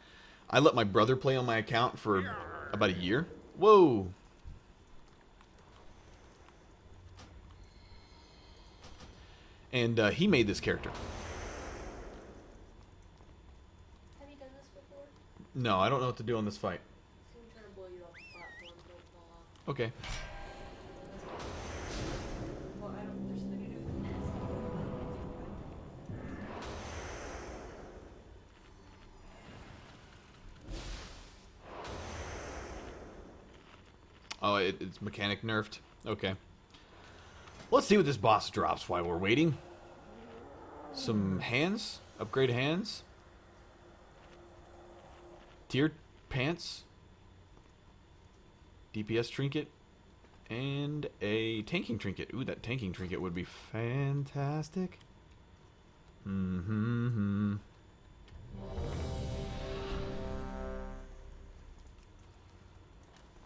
I let my brother play on my account for about a year. Whoa! And he made this character. Have you done this before? No, I don't know what to do on this fight. So I'm trying to blow you off the platform, don't fall off. Okay. Well, I don't. There's something to do with this. Oh, it's mechanic nerfed. Okay. Let's see what this boss drops while we're waiting. Some hands. Upgrade hands. Tiered pants. DPS trinket. And a tanking trinket. Ooh, that tanking trinket would be fantastic. Mm-hmm.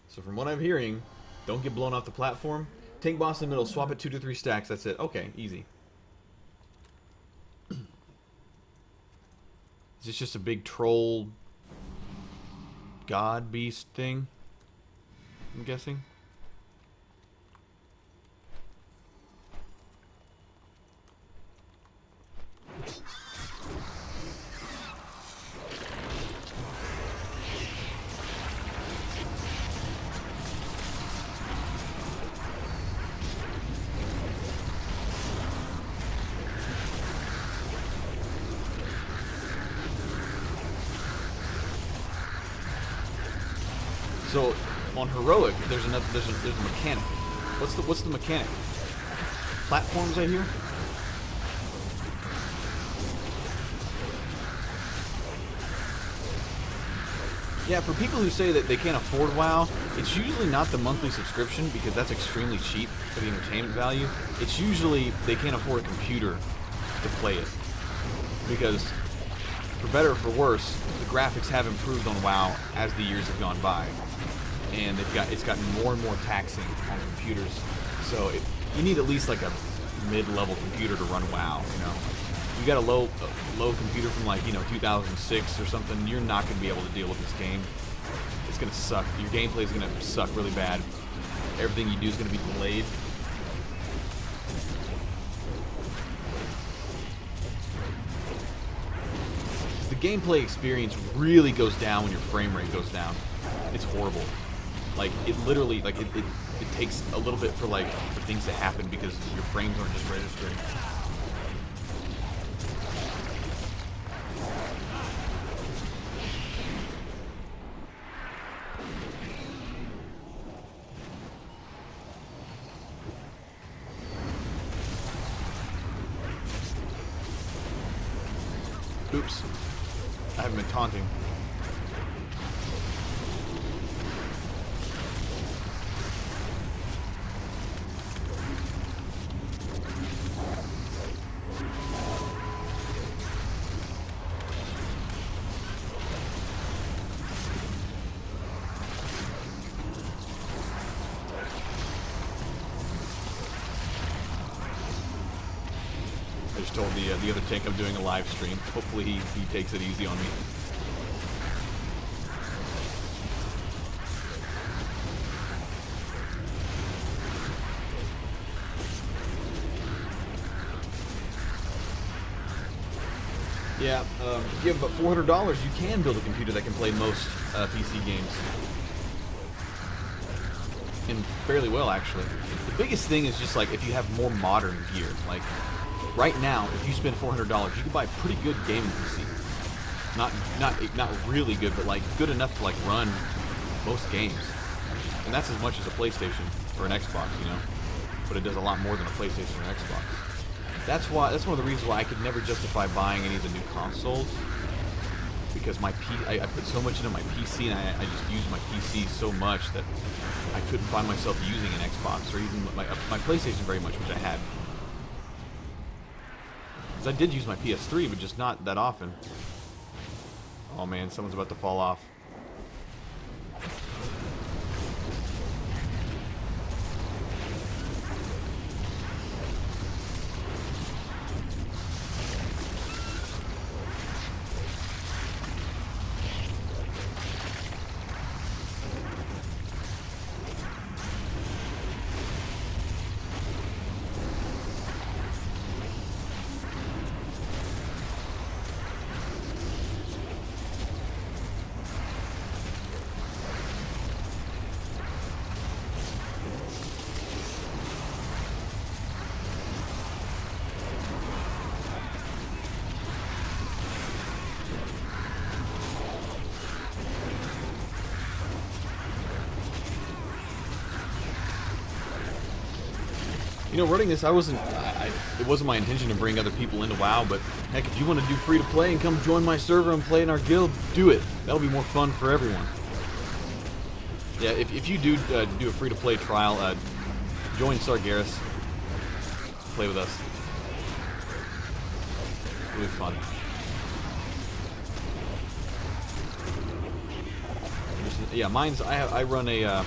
So from what I'm hearing, don't get blown off the platform. Tank boss in the middle, swap it 2 to 3 stacks, that's it. Okay, easy. Is this just a big troll god beast thing? I'm guessing. So on heroic, there's a mechanic. What's the mechanic? Platforms, I hear. Yeah, for people who say that they can't afford WoW, it's usually not the monthly subscription because that's extremely cheap for the entertainment value. It's usually they can't afford a computer to play it because, for better or for worse, the graphics have improved on WoW as the years have gone by. And it's gotten more and more taxing on computers. So you need at least like a mid-level computer to run WoW. You know, you got a low computer from like 2006 or something. You're not going to be able to deal with this game. It's going to suck. Your gameplay is going to suck really bad. Everything you do is going to be delayed. The gameplay experience really goes down when your frame rate goes down. It's horrible. Like, it literally, like, it takes a little bit for things to happen because your frames aren't just registering. Oops. I haven't been taunting. I just told the other tank I'm doing a live stream. Hopefully he takes it easy on me. Yeah, if you have about $400, you can build a computer that can play most PC games. And fairly well, actually. The biggest thing is just like if you have more modern gear. Like, right now, if you spend $400, you can buy a pretty good gaming PC. Not really good, but like good enough to like run most games. And that's as much as a PlayStation or an Xbox, you know. But it does a lot more than a PlayStation or an Xbox. That's one of the reasons why I could never justify buying any of the new consoles. Because I put so much into my PC, and I just use my PC so much that I couldn't find myself using an Xbox or even my PlayStation very much, which I had. Because I did use my PS3, but just not that often. Oh man, someone's about to fall off. You know, running this, it wasn't my intention to bring other people into WoW, but heck, if you want to do free to play and come join my server and play in our guild, do it. That'll be more fun for everyone. Yeah, if you do do a free to play trial, join Sargeras. Play with us. It'll be fun. Yeah, mine's I run a.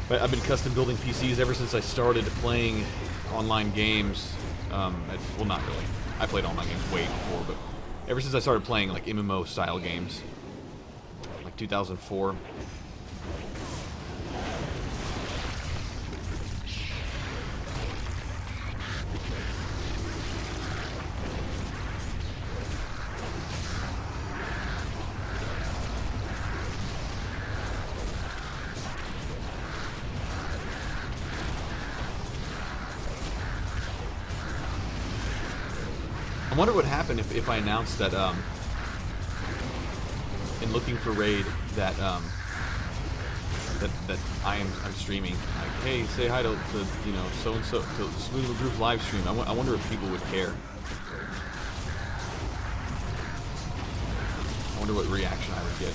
I've been custom building PCs ever since I started playing online games. Well, not really. I played online games way before, but ever since I started playing like MMO style games, like 2004. I wonder what happened if I announced that in looking for raid that that I'm streaming. Like, hey, say hi to you know so and so to the Smooth Little Group live stream. I wonder if people would care. I wonder what reaction I would get.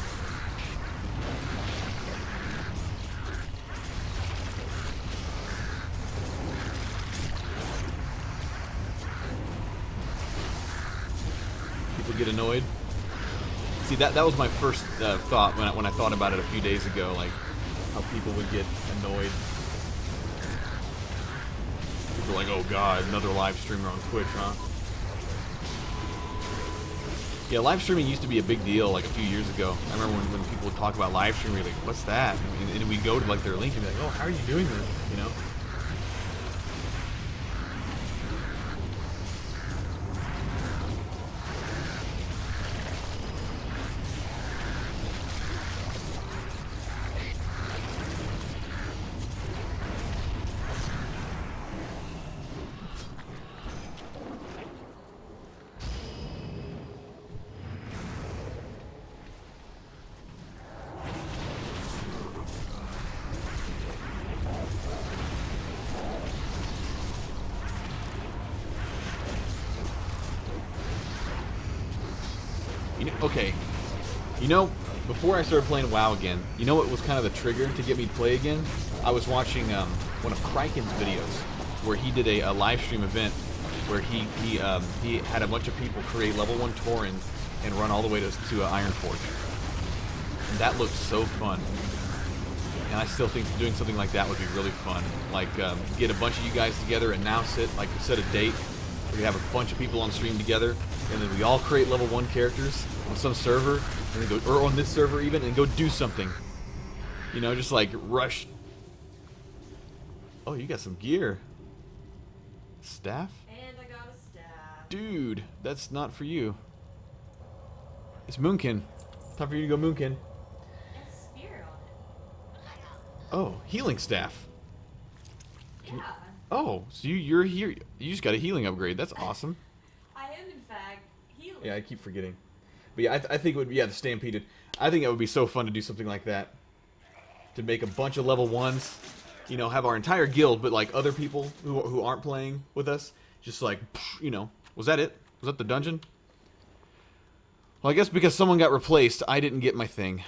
People get annoyed. See, that was my first thought when I thought about it a few days ago, like how people would get annoyed. People are like, oh god, another live streamer on Twitch, huh? Yeah, live streaming used to be a big deal like a few years ago. I remember when people would talk about live streaming, like, what's that? And we'd go to like their link and be like, oh, how are you doing this? You know? Okay, you know, before I started playing WoW again, you know what was kind of the trigger to get me to play again? I was watching one of Kraken's videos where he did a live stream event where he had a bunch of people create level 1 Taurens and run all the way to Ironforge. And that looked so fun. And I still think doing something like that would be really fun. Like, get a bunch of you guys together and now set a date where we have a bunch of people on stream together, and then we all create level 1 characters on some server, and then go, or on this server even, and go do something. You know, just like rush. Oh, you got some gear. Staff? And I got a staff. Dude, that's not for you. It's Moonkin. Time for you to go Moonkin. And spirit on it. Oh, healing staff. Yeah. Oh, so you're here. You just got a healing upgrade. That's awesome. I am in fact healing. Yeah, I keep forgetting. But yeah, I think it would be, yeah, the Stampeded. I think it would be so fun to do something like that. To make a bunch of level 1s. You know, have our entire guild, but like other people who aren't playing with us. Just like, you know. Was that it? Was that the dungeon? Well, I guess because someone got replaced, I didn't get my thing.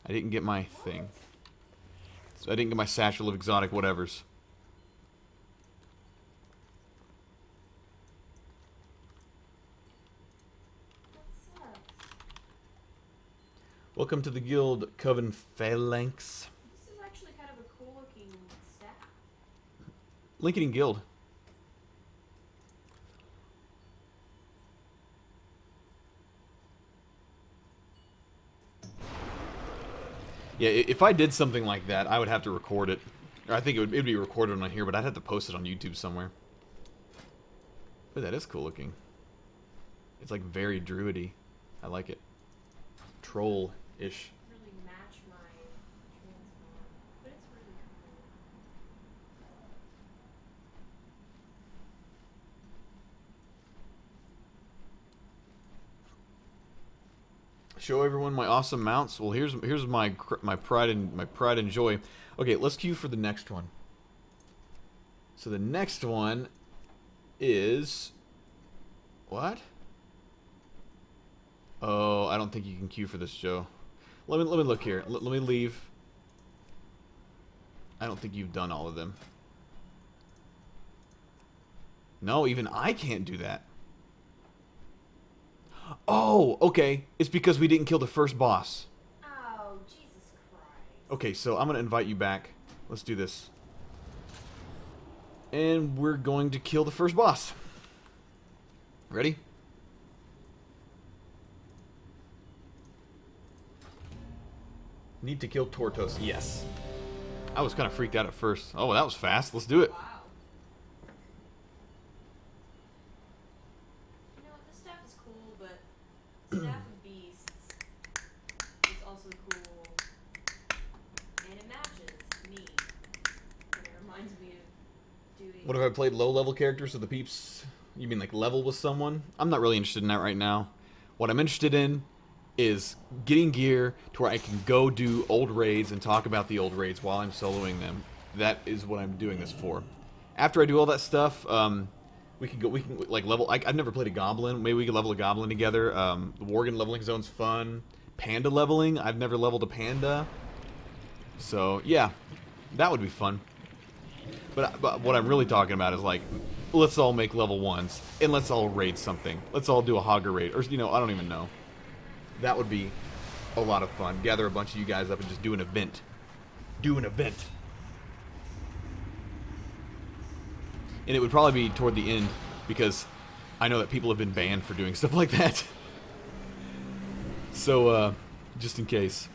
I didn't get my thing. So I didn't get my satchel of exotic whatevers. Welcome to the guild, Coven Phalanx. This is actually kind of a cool looking staff. Lincoln Guild. Yeah, if I did something like that, I would have to record it. Or I think it'd be recorded on here, but I'd have to post it on YouTube somewhere. But that is cool looking. It's like very druidy. I like it. Troll-ish. Really match my transform, but it's really cool. Show everyone my awesome mounts. Well, here's my pride and joy. Okay, let's queue for the next one. So the next one is... What? Oh, I don't think you can queue for this, Joe. Let me look here. Let me leave. I don't think you've done all of them. No, even I can't do that. Oh, okay. It's because we didn't kill the first boss. Oh, Jesus Christ. Okay, so I'm going to invite you back. Let's do this. And we're going to kill the first boss. Ready? Need to kill Tortos. Yes. I was kind of freaked out at first. Oh, that was fast. Let's do it. Wow. You know what? This staff is cool, but staff of beasts is also cool, and it matches me. And it reminds me of doing. What if I played low-level characters so the peeps... You mean like level with someone? I'm not really interested in that right now. What I'm interested in is getting gear to where I can go do old raids and talk about the old raids while I'm soloing them. That is what I'm doing this for. After I do all that stuff, we can like level. I've never played a goblin. Maybe we can level a goblin together. The Worgen leveling zone's fun. Panda leveling. I've never leveled a panda. So yeah, that would be fun. But what I'm really talking about is like, let's all make level 1s and let's all raid something. Let's all do a Hogger raid, or I don't even know. That would be a lot of fun. Gather a bunch of you guys up and just do an event. Do an event. And it would probably be toward the end because I know that people have been banned for doing stuff like that. So, just in case.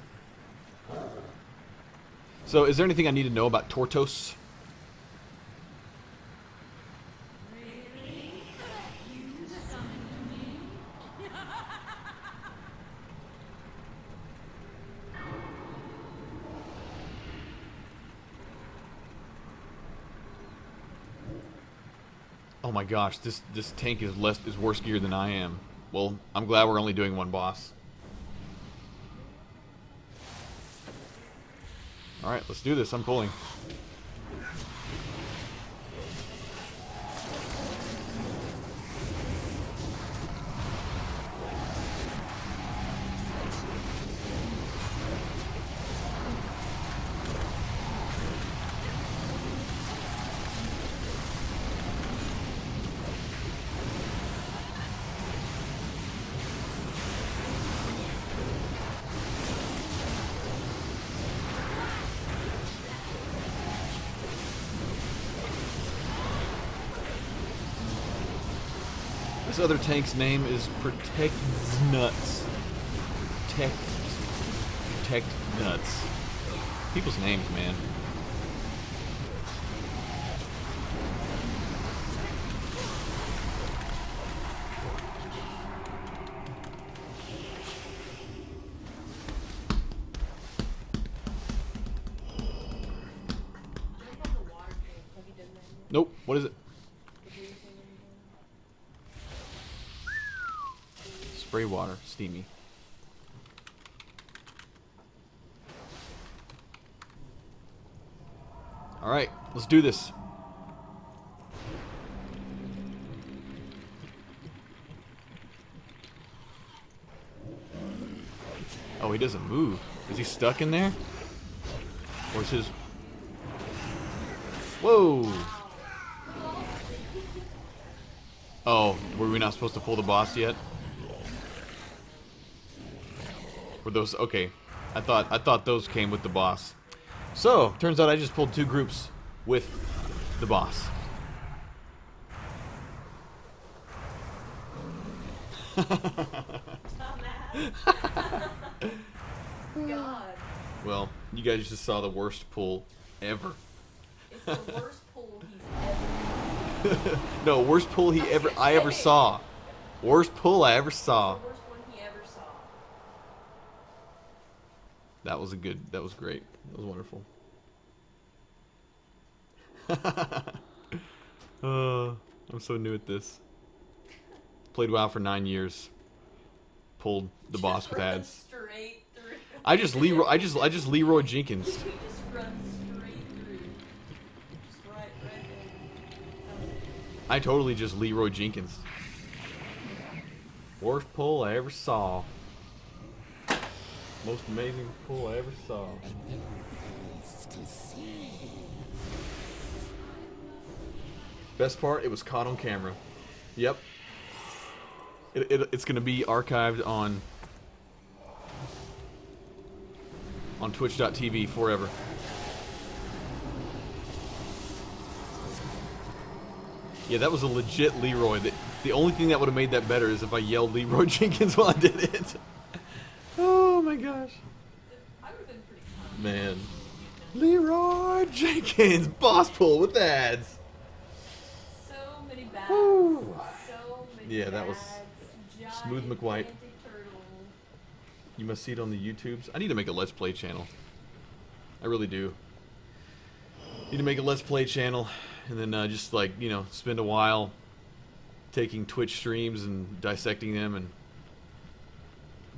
So, is there anything I need to know about Tortos? Oh my gosh, this tank is worse geared than I am. Well, I'm glad we're only doing one boss. Alright, let's do this. I'm pulling. This other tank's name is Protect Nuts. Protect Nuts. People's names, man. Nope. What is it? Spray water, steamy. All right, let's do this. Oh, he doesn't move. Is he stuck in there? Or is his... Whoa! Oh, were we not supposed to pull the boss yet? Were those... Okay. I thought those came with the boss. So, turns out I just pulled 2 groups with the boss. God. Well, you guys just saw the worst pull ever. It's the worst pull he's ever. No, worst pull I ever saw. Worst pull I ever saw. The worst one he ever saw. That was great. That was wonderful. I'm so new at this. Played WoW for 9 years. Pulled the boss with ads. Straight through. I just Leroy Jenkins. He just runs straight through. Just right in. I totally just Leroy Jenkins. Worst pull I ever saw. Most amazing pull I ever saw. Best part, it was caught on camera. Yep. It's gonna be archived on twitch.tv forever. Yeah, that was a legit Leroy. The only thing that would have made that better is if I yelled Leroy Jenkins while I did it. Oh my gosh. I would have been pretty fun. Man. Leroy Jenkins, boss pull with ads. So many bads. Woo. So many Yeah, that was bads. smooth McWhite. Gigantic turtle. You must see it on the YouTubes. I need to make a Let's Play channel. I really do. Need to make a Let's Play channel and then just like, you know, spend a while taking Twitch streams and dissecting them. And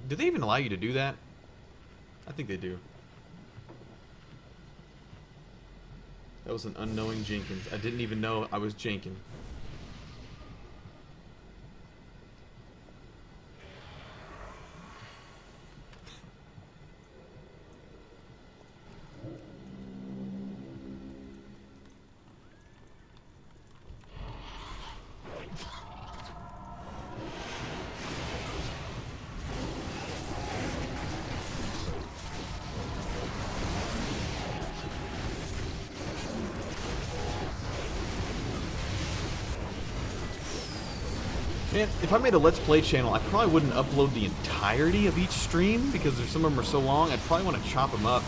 do they even allow you to do that? I think they do. That was an unknowing Jenkins. I didn't even know I was Jenkin. Man, if I made a Let's Play channel, I probably wouldn't upload the entirety of each stream because some of them are so long. I'd probably want to chop them up.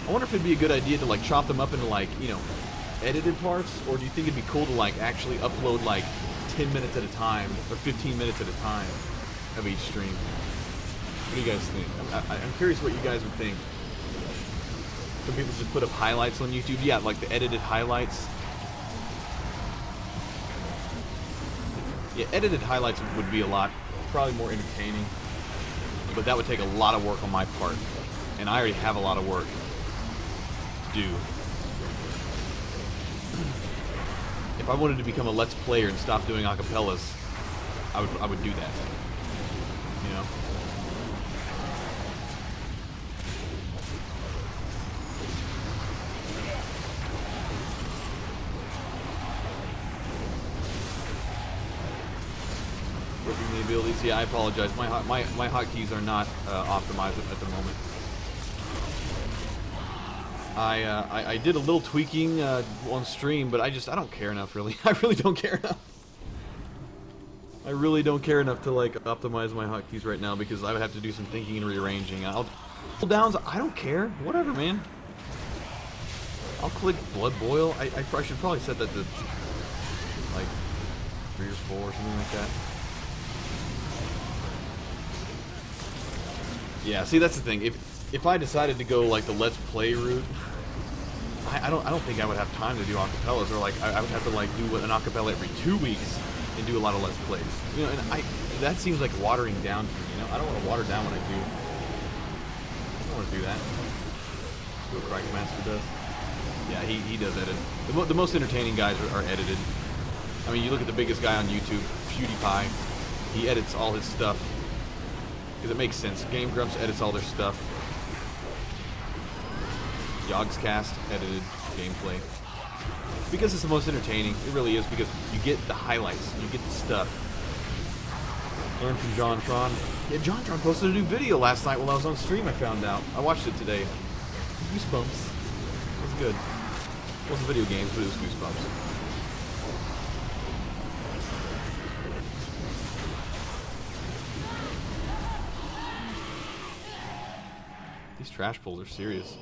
I wonder if it'd be a good idea to like chop them up into like, you know, edited parts, or do you think it'd be cool to like actually upload like 10 minutes at a time or 15 minutes at a time of each stream? What do you guys think? I'm curious what you guys would think. Some people just put up highlights on YouTube. Yeah, like the edited highlights. Yeah, edited highlights would be probably more entertaining. But that would take a lot of work on my part. And I already have a lot of work to do. If I wanted to become a Let's Player and stop doing acapellas, I would do that. You know? The abilities. Yeah, I apologize. My hotkeys are not optimized at the moment. I did a little tweaking on stream, but I don't care enough, really. I really don't care enough. I really don't care enough to like optimize my hotkeys right now because I would have to do some thinking and rearranging. Cooldowns, I don't care. Whatever, man. I'll click Blood Boil. I should probably set that to like 3 or 4 or something like that. Yeah, see, that's the thing. If I decided to go like the Let's Play route, I don't think I would have time to do acapellas, or like I would have to like do an acapella every 2 weeks and do a lot of Let's Plays. You know, and that seems like watering down to me. You know, I don't want to water down what I do. I don't want to do that. Do what Crackmaster does. Yeah, he does edit. The most entertaining guys are edited. I mean, you look at the biggest guy on YouTube, PewDiePie. He edits all his stuff. Because it makes sense. Game Grumps edits all their stuff. Yogscast edited gameplay. Because it's the most entertaining. It really is, because you get the highlights. You get the stuff. Learn from JonTron. Yeah, JonTron posted a new video last night while I was on stream, I found out. I watched it today. Goosebumps. It was good. It wasn't video games, but it was Goosebumps. These trash pulls are serious.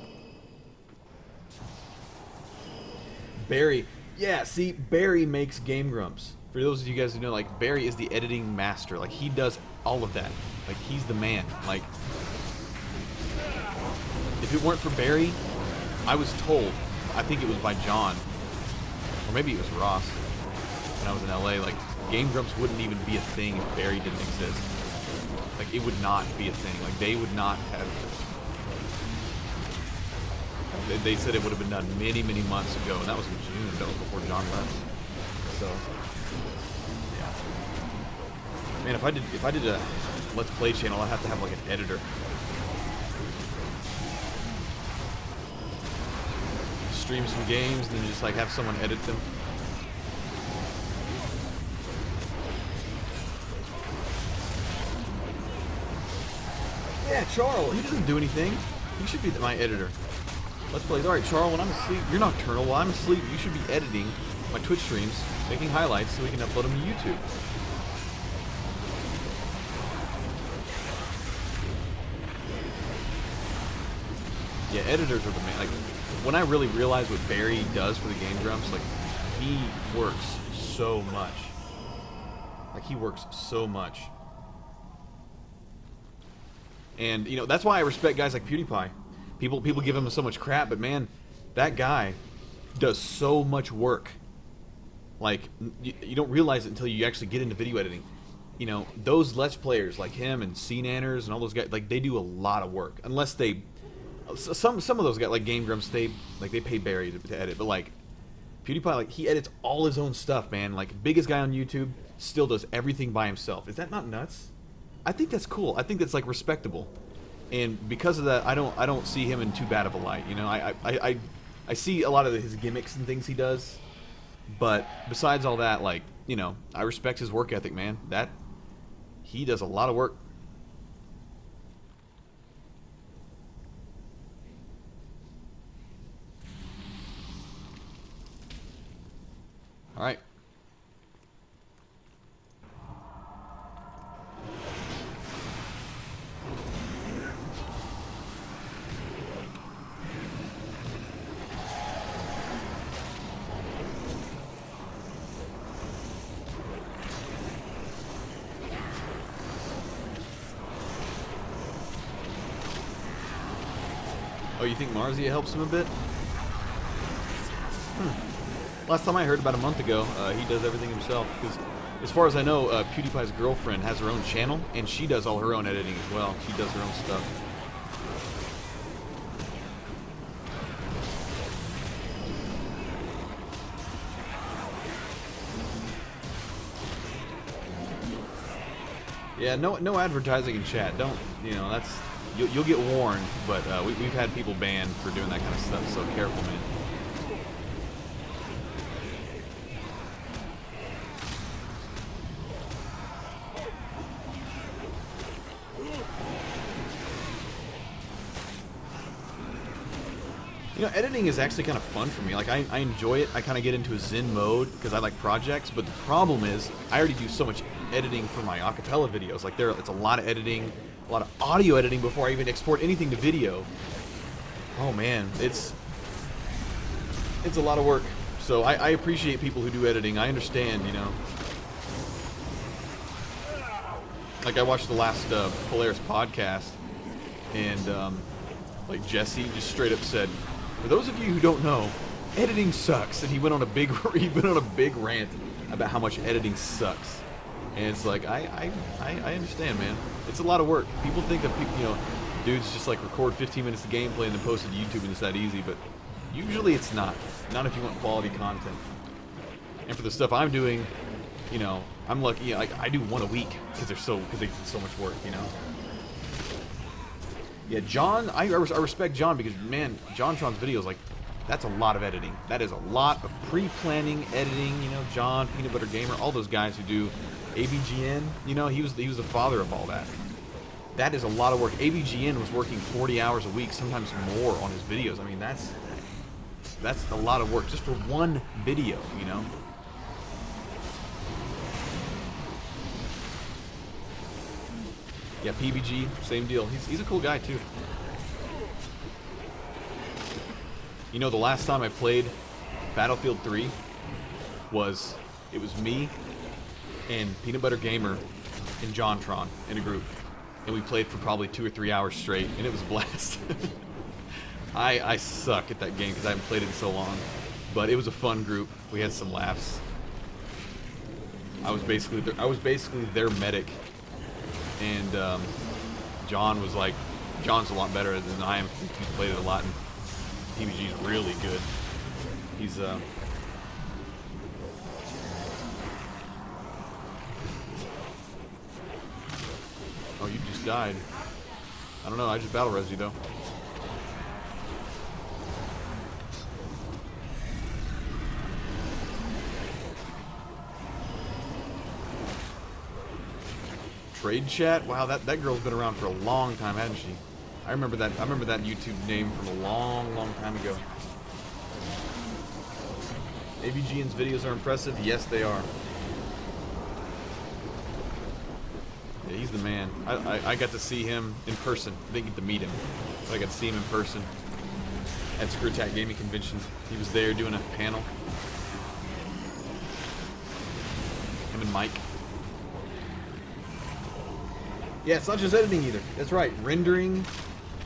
Barry. Yeah, see, Barry makes Game Grumps. For those of you guys who know, like, Barry is the editing master. Like, he does all of that. Like, he's the man. Like, if it weren't for Barry, I was told, I think it was by John, or maybe it was Ross, when I was in LA, like, Game Grumps wouldn't even be a thing if Barry didn't exist. Like, it would not be a thing. Like, they would not have... They said it would have been done many, many months ago, and that was in June. That was before John left. So, yeah. Man, if I did a Let's Play channel, I'd have to have like an editor. Stream some games, and then just like have someone edit them. Yeah, Charles, he doesn't do anything. He should be my editor. Let's Play. Alright, Charles, when I'm asleep, you're nocturnal. While I'm asleep, you should be editing my Twitch streams, making highlights so we can upload them to YouTube. Yeah, editors are the main. Like, when I really realize what Barry does for the Game Grumps, like, he works so much. Like, he works so much. And, you know, that's why I respect guys like PewDiePie. People give him so much crap, but man, that guy does so much work. Like, you don't realize it until you actually get into video editing. You know, those Let's Players like him and CNanners and all those guys, like, they do a lot of work. Unless they... Some of those guys, like Game Grumps, they pay Barry to edit. But, like, PewDiePie, like, he edits all his own stuff, man. Like, biggest guy on YouTube, still does everything by himself. Is that not nuts? I think that's cool. I think that's, like, respectable. And because of that, I don't see him in too bad of a light. You know, I see a lot of his gimmicks and things he does, but besides all that, like, you know, I respect his work ethic, man. That he does a lot of work. All right. Oh, you think Marzia helps him a bit? Last time I heard, about a month ago, he does everything himself. Because, as far as I know, PewDiePie's girlfriend has her own channel, and she does all her own editing as well. She does her own stuff. Yeah, no advertising in chat. Don't, you know, that's... You'll get warned, but we've had people banned for doing that kind of stuff, so careful, man. You know, editing is actually kind of fun for me. Like, I enjoy it. I kind of get into a zen mode because I like projects, but the problem is I already do so much editing for my acapella videos. Like, it's a lot of editing, a lot of audio editing before I even export anything to video. Oh man, it's a lot of work. So I appreciate people who do editing. I understand, you know. Like, I watched the last Polaris podcast, and like, Jesse just straight up said, for those of you who don't know, editing sucks. And he went on a big rant about how much editing sucks. And it's like, I understand, man. It's a lot of work. People think that people, you know, dudes just like record 15 minutes of gameplay and then post it to YouTube and it's that easy, but usually it's not. Not if you want quality content. And for the stuff I'm doing, you know, I'm lucky. You know, like, I do one a week because they do so much work, you know. Yeah, John, I respect John because, man, JonTron's videos, like, that's a lot of editing. That is a lot of pre-planning, editing, you know, John, Peanut Butter Gamer, all those guys who do ABGN, you know, he was the father of all that. That is a lot of work. ABGN was working 40 hours a week, sometimes more on his videos. I mean, that's a lot of work just for one video, you know. Yeah, PBG, same deal. He's a cool guy too. You know, the last time I played Battlefield 3 it was me and Peanut Butter Gamer and JonTron in a group, and we played for probably 2 or 3 hours straight, and it was a blast. I suck at that game because I haven't played it in so long, but it was a fun group. We had some laughs. I was basically their medic. And John was like, John's a lot better than I am. He's played it a lot. And PBG is really good. He's oh, you just died. I don't know. I just battle res you though. Trade chat? Wow, that girl's been around for a long time, hasn't she? I remember that YouTube name from a long, long time ago. AVGN's videos are impressive. Yes, they are. Yeah, he's the man. I got to see him in person. I didn't get to meet him, but I got to see him in person at Screw Attack Gaming Convention. He was there doing a panel. Him and Mike. Yeah, it's not just editing either. That's right. Rendering.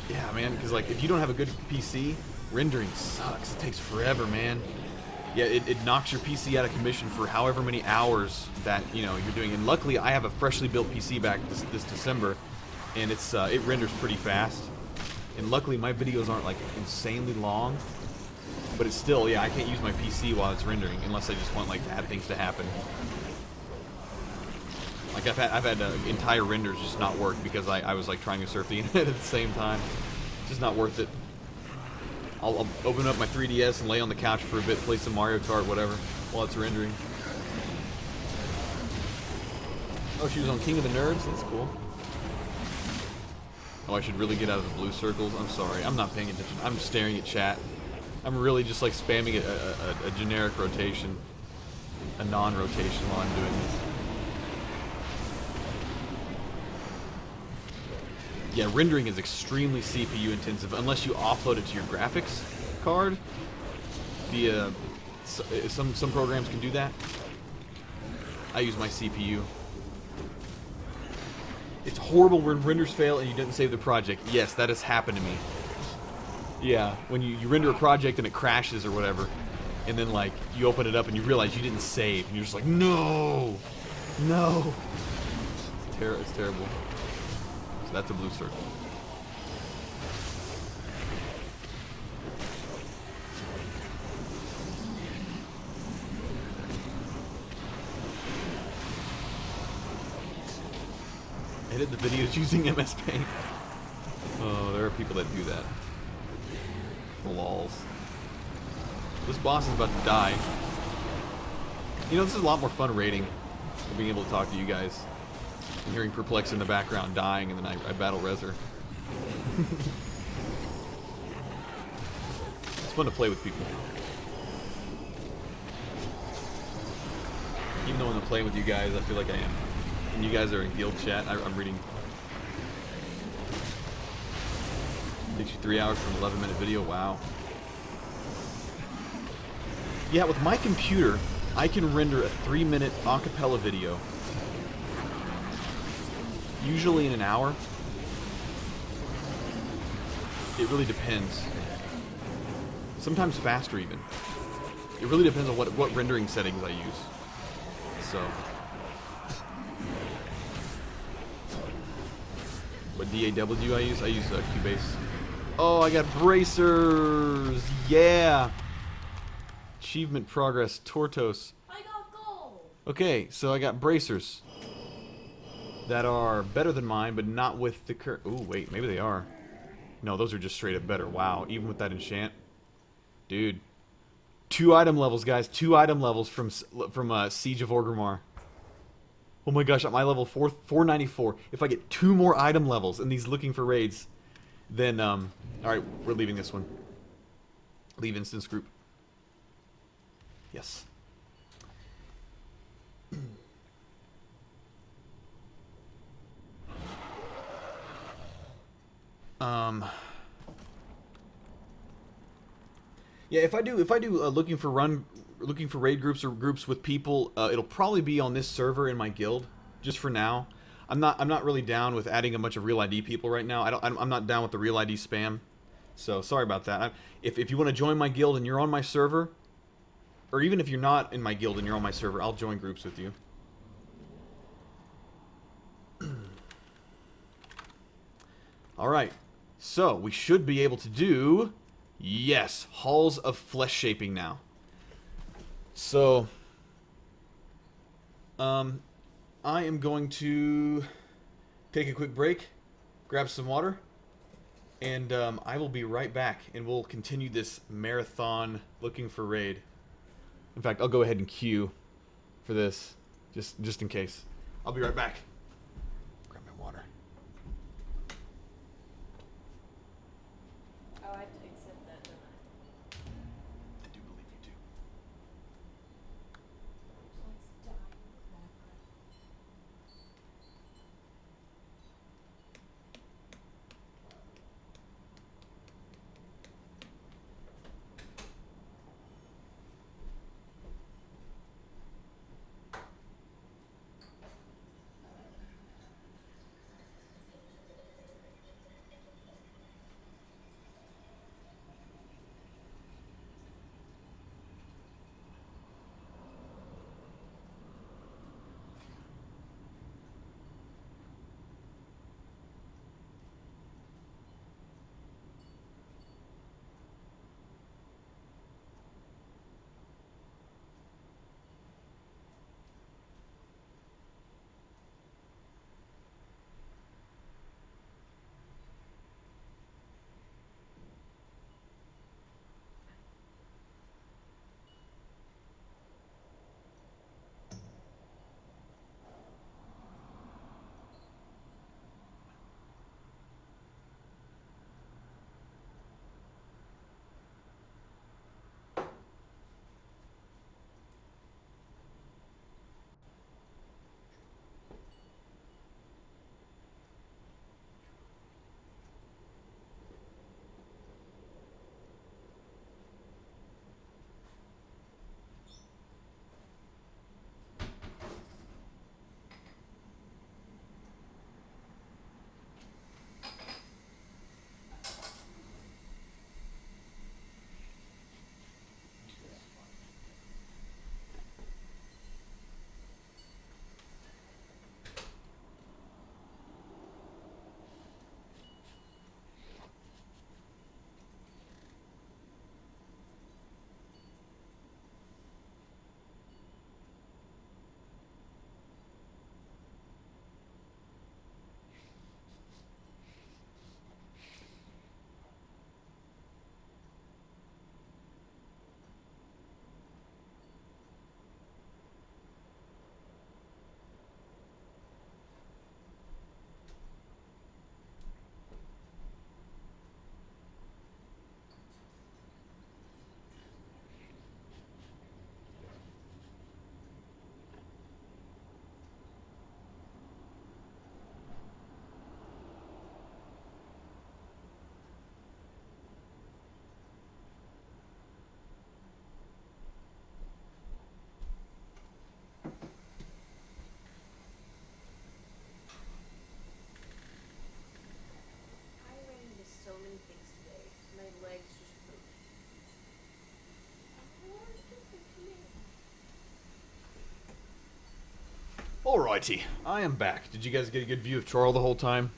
Yeah, man, because like if you don't have a good PC, rendering sucks. It takes forever, man. Yeah, it knocks your PC out of commission for however many hours that you're doing. And luckily, I have a freshly built PC back this December, and it renders pretty fast. And luckily, my videos aren't like insanely long, but it's still I can't use my PC while it's rendering unless I just want like bad things to happen. Like I've had entire renders just not work because I was like trying to surf the internet at the same time. It's just not worth it. I'll open up my 3DS and lay on the couch for a bit, play some Mario Kart, whatever, while it's rendering. Oh, she was on King of the Nerds? That's cool. Oh, I should really get out of the blue circles. I'm sorry. I'm not paying attention. I'm staring at chat. I'm really just like spamming a generic rotation. A non-rotation while I'm doing this. Yeah, rendering is extremely CPU intensive unless you offload it to your graphics card. Some programs can do that. I use my CPU. It's horrible when renders fail and you didn't save the project. Yes, that has happened to me. Yeah, when you render a project and it crashes or whatever, and then like you open it up and you realize you didn't save, and you're just like, no, no. It's terrible. So that's a blue circle. Edit the videos using MS Paint. Oh, there are people that do that. Lols. This boss is about to die. This is a lot more fun raiding than being able to talk to you guys. And hearing Perplex in the background dying, and then I battle res her. It's fun to play with people. Even though when I'm playing with you guys, I feel like I am. And you guys are in guild chat. I'm reading. Takes you 3 hours for an 11-minute video. Wow. Yeah, with my computer, I can render a 3-minute acapella video. Usually in an hour. It really depends. Sometimes faster even. It really depends on what rendering settings I use. So. What DAW I use? I use Cubase. Oh, I got bracers! Yeah! Achievement progress, Tortos. I got gold! Okay, so I got bracers. That are better than mine, but not with the ooh, wait, maybe they are. No, those are just straight up better. Wow, even with that enchant. Dude. 2 item levels, guys. 2 item levels from Siege of Orgrimmar. Oh my gosh, at my level 494. If I get 2 more item levels in these looking for raids, then, alright, we're leaving this one. Leave instance group. Yes. Yeah, if I do looking for raid groups or groups with people, it'll probably be on this server in my guild, just for now. I'm not really down with adding a bunch of real ID people right now. I'm not down with the real ID spam. So sorry about that. If you want to join my guild and you're on my server, or even if you're not in my guild and you're on my server, I'll join groups with you. All right. So we should be able to do. Yes, Halls of Flesh Shaping now. So, I am going to take a quick break, grab some water, and I will be right back, and we'll continue this marathon looking for raid. In fact, I'll go ahead and queue for this, just in case. I'll be right back. Grab my water. Oh, I have to accept that, don't I? I do believe you do. Let's die in the background. I ran into so many things today. My legs just hurt. Lord, listen to me. Alrighty, I am back. Did you guys get a good view of Charl the whole time?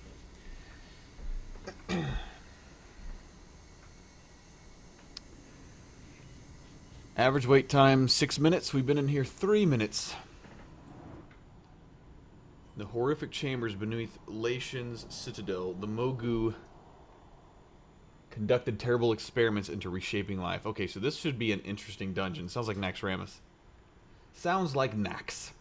Average wait time 6 minutes. We've been in here 3 minutes. The horrific chambers beneath Latian's citadel. The Mogu conducted terrible experiments into reshaping life. Okay, so this should be an interesting dungeon. Sounds like Naxxramas. Sounds like Nax.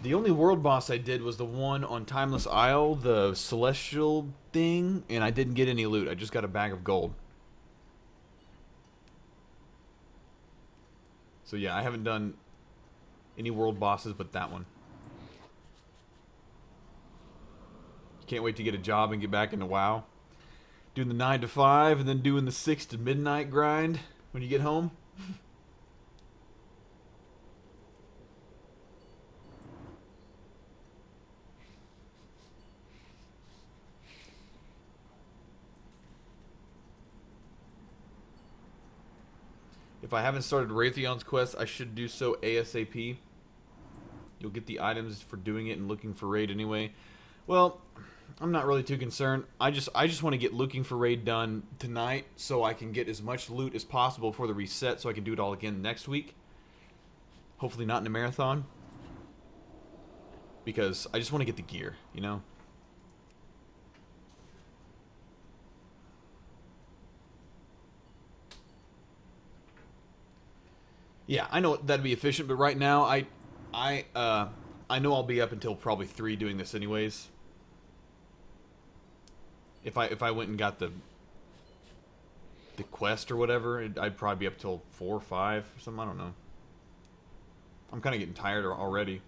The only world boss I did was the one on Timeless Isle, the celestial thing, and I didn't get any loot. I just got a bag of gold. So yeah, I haven't done any world bosses but that one. Can't wait to get a job and get back into WoW. Doing the 9 to 5 and then doing the 6 to midnight grind when you get home. If I haven't started Raytheon's quest, I should do so ASAP. You'll get the items for doing it and looking for raid anyway. Well, I'm not really too concerned. I just want to get looking for raid done tonight so I can get as much loot as possible before the reset so I can do it all again next week. Hopefully not in a marathon. Because I just want to get the gear, you know? Yeah, I know that'd be efficient, but right now I know I'll be up until probably 3 doing this anyways. If I went and got the quest or whatever, I'd probably be up till 4 or 5 or something. I don't know. I'm kind of getting tired already.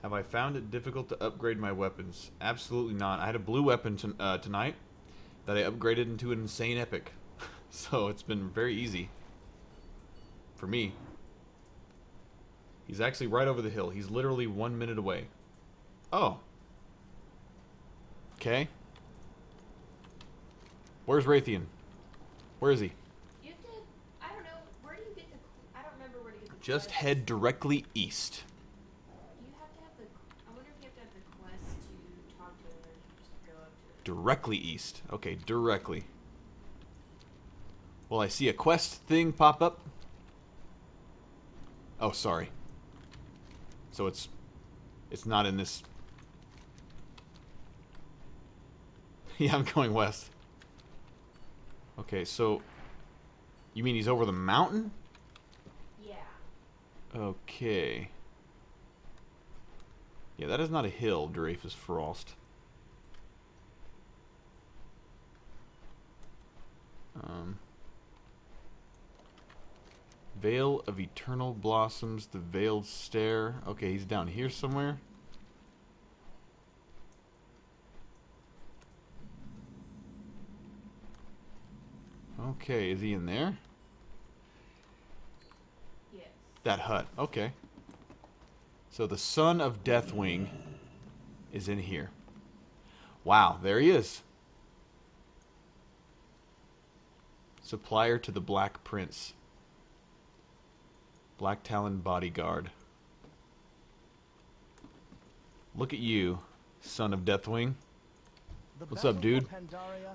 Have I found it difficult to upgrade my weapons? Absolutely not. I had a blue weapon tonight that I upgraded into an insane epic. So it's been very easy. For me. He's actually right over the hill. He's literally 1 minute away. Oh. Okay. Where's Raytheon? Where is he? You have to, I don't know, where do you get the, I don't remember where to get the Just quest. head directly east. You have to have the, I wonder if you have to have the quest to talk to him or just go up to it. Directly east. Okay, directly. Well, I see a quest thing pop up. Oh, sorry. So it's not in this. Yeah, I'm going west. Okay, so you mean he's over the mountain? Yeah. Okay. Yeah, that is not a hill, Dreyfus Frost. Veil of Eternal Blossoms, the Veiled Stair. Okay, he's down here somewhere. Okay, is he in there? Yes. That hut, okay. So the son of Deathwing is in here. Wow, there he is. Supplier to the Black Prince. Black Talon Bodyguard. Look at you, son of Deathwing. What's up, dude?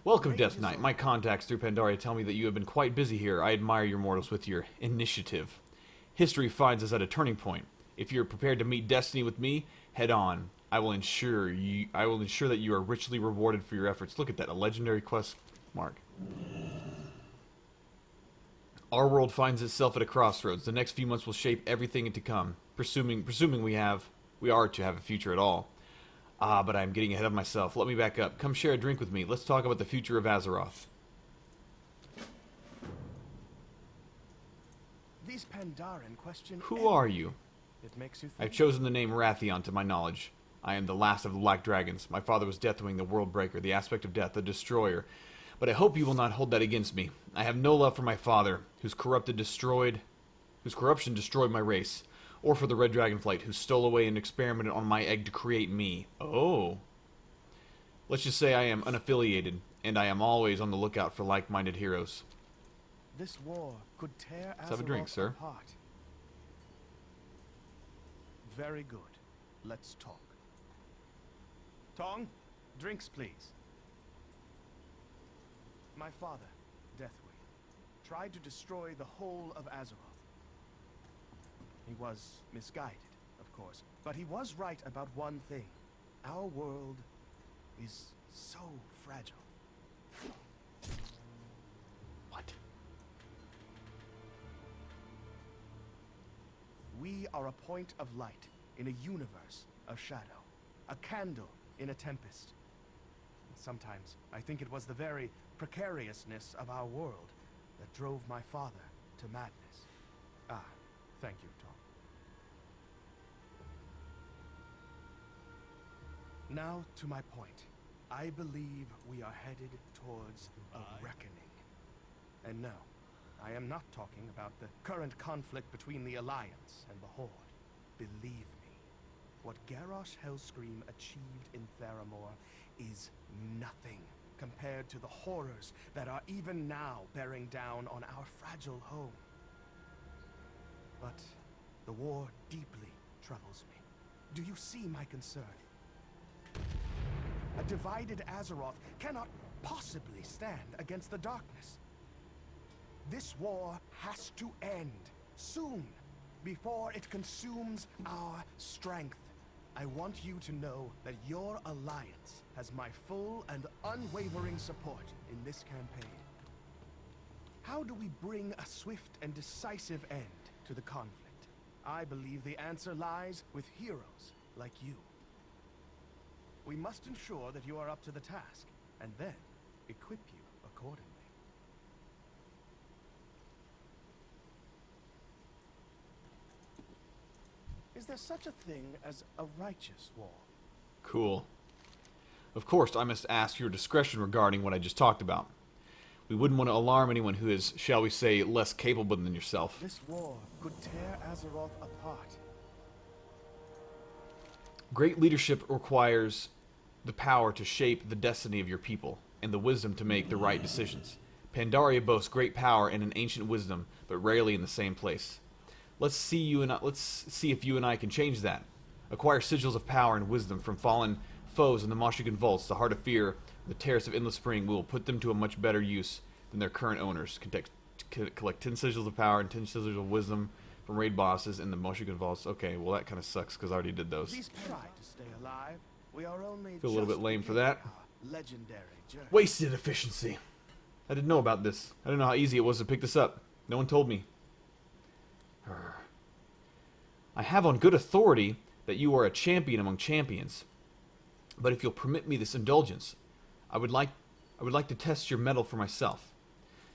Welcome, Death Knight. My contacts through Pandaria tell me that you have been quite busy here. I admire your mortals with your initiative. History finds us at a turning point. If you're prepared to meet destiny with me, head on. I will ensure that you are richly rewarded for your efforts. Look at that, a legendary quest mark. Our world finds itself at a crossroads. The next few months will shape everything to come, presuming we are to have a future at all. Ah, but I'm getting ahead of myself. Let me back up. Come share a drink with me. Let's talk about the future of Azeroth. These Pandaren question Who are you? It makes you think. I've chosen the name Rathion to my knowledge. I am the last of the Black Dragons. My father was Deathwing, the World Breaker, the aspect of death, the Destroyer. But I hope you will not hold that against me. I have no love for my father, whose corruption destroyed my race, or for the Red Dragonflight, who stole away and experimented on my egg to create me. Oh. Let's just say I am unaffiliated, and I am always on the lookout for like-minded heroes. This war could tear Let's have a drink, Azeroth sir. apart. Very good. Let's talk. Tong, drinks, please. My father, Deathwing, tried to destroy the whole of Azeroth. He was misguided, of course, but he was right about one thing. Our world is so fragile. What? We are a point of light in a universe of shadow, a candle in a tempest. Sometimes I think it was the very precariousness of our world that drove my father to madness. Ah, thank you, Tom. Now to my point. I believe we are headed towards a reckoning. And no, I am not talking about the current conflict between the Alliance and the Horde. Believe me, what Garrosh Hellscream achieved in Theramore is nothing compared to the horrors that are even now bearing down on our fragile home. But the war deeply troubles me. Do you see my concern? A divided Azeroth cannot possibly stand against the darkness. This war has to end soon, before it consumes our strength. I want you to know that your alliance has my full and unwavering support in this campaign. How do we bring a swift and decisive end to the conflict? I believe the answer lies with heroes like you. We must ensure that you are up to the task, and then equip you accordingly. Is there such a thing as a righteous war? Cool. Of course, I must ask your discretion regarding what I just talked about. We wouldn't want to alarm anyone who is, shall we say, less capable than yourself. This war could tear Azeroth apart. Great leadership requires the power to shape the destiny of your people, and the wisdom to make the right decisions. Pandaria boasts great power and an ancient wisdom, but rarely in the same place. Let's see if you and I can change that. Acquire sigils of power and wisdom from fallen foes in the Moshigan Vaults, the Heart of Fear, the Terrace of Endless Spring. We will put them to a much better use than their current owners. Collect 10 sigils of power and 10 sigils of wisdom from raid bosses in the Moshigan Vaults. Okay, well that kind of sucks because I already did those. Please try to stay alive. We are only Feel a little bit lame for that. Legendary journey. Wasted efficiency. I didn't know about this. I didn't know how easy it was to pick this up. No one told me. I have on good authority that you are a champion among champions. But if you'll permit me this indulgence, I would like to test your mettle for myself.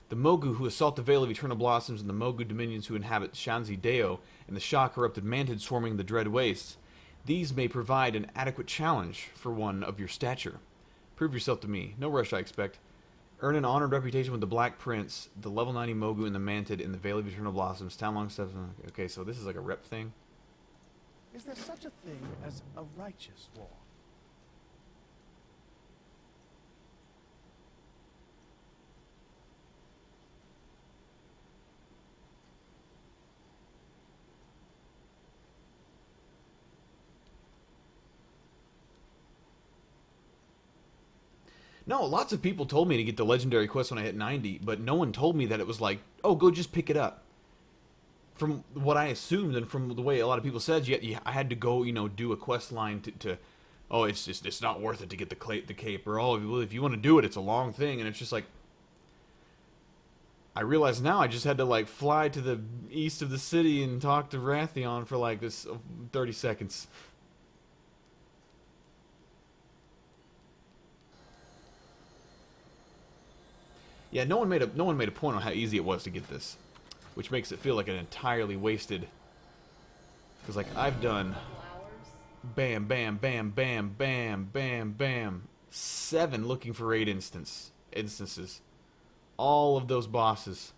The Mogu who assault the Vale of Eternal Blossoms and the Mogu dominions who inhabit Shanzi Deo and the Shah-corrupted Mantid swarming the Dread Wastes, these may provide an adequate challenge for one of your stature. Prove yourself to me. No rush, I expect. Earn an honored reputation with the Black Prince, the level 90 Mogu and the Mantid in the Vale of Eternal Blossoms. Town-long steps. Okay, so this is like a rep thing. Is there such a thing as a righteous war? No, lots of people told me to get the legendary quest when I hit 90, but no one told me that it was like, oh, go just pick it up. From what I assumed and from the way a lot of people said, I had to go, do a quest line to oh, it's not worth it to get the cape, or oh, if you want to do it, it's a long thing, and it's just like, I realize now I just had to like fly to the east of the city and talk to Wrathion for like this 30 seconds. Yeah, no one made a point on how easy it was to get this, which makes it feel like an entirely wasted. Because like I've done, bam, bam, bam, bam, bam, bam, bam, 7 looking for raid instances. All of those bosses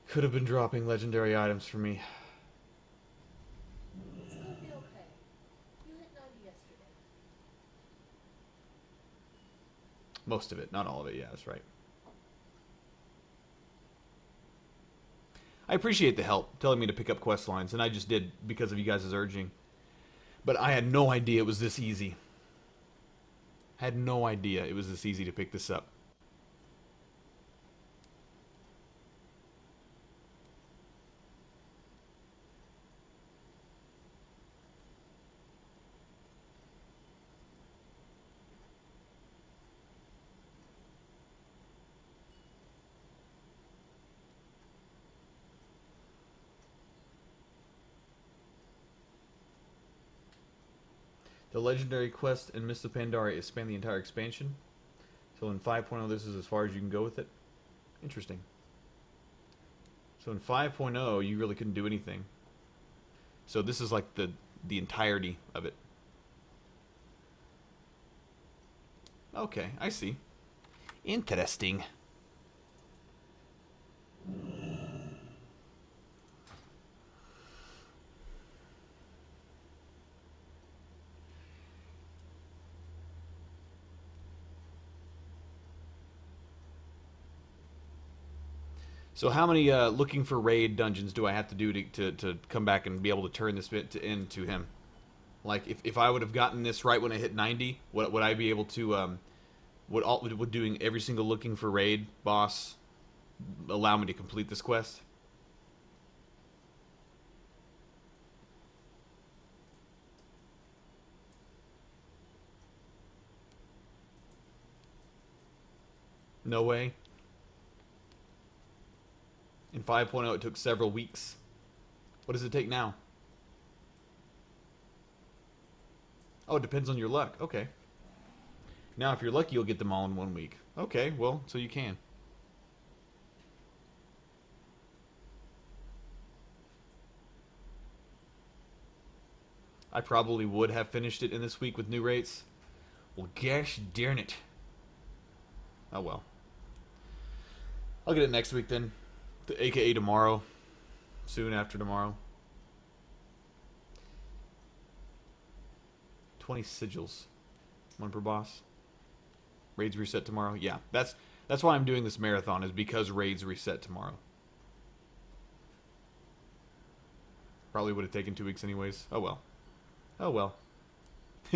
could have been dropping legendary items for me. It's gonna be okay. You hit 90 yesterday. Most of it, not all of it. Yeah, that's right. I appreciate the help, telling me to pick up quest lines, and I just did because of you guys' urging. But I had no idea it was this easy. Had no idea it was this easy to pick this up. The legendary quest in Mists of Pandaria is span the entire expansion. So in 5.0, this is as far as you can go with it. Interesting. So in 5.0, you really couldn't do anything. So this is like the entirety of it. Okay, I see. Interesting. So how many looking for raid dungeons do I have to do to come back and be able to turn this bit into him? Like, if I would have gotten this right when I hit 90, would I be able to, would doing every single looking for raid boss allow me to complete this quest? No way. In 5.0 it took several weeks. What does it take now? Oh, it depends on your luck. Okay. Now, if you're lucky, you'll get them all in 1 week. Okay, well, so you can. I probably would have finished it in this week with new rates. Well, gosh darn it. Oh, well. I'll get it next week then. AKA tomorrow. Soon after tomorrow. 20 sigils. 1 per boss. Raids reset tomorrow. Yeah, that's why I'm doing this marathon, is because raids reset tomorrow. Probably would have taken 2 weeks anyways. Oh well. Oh well.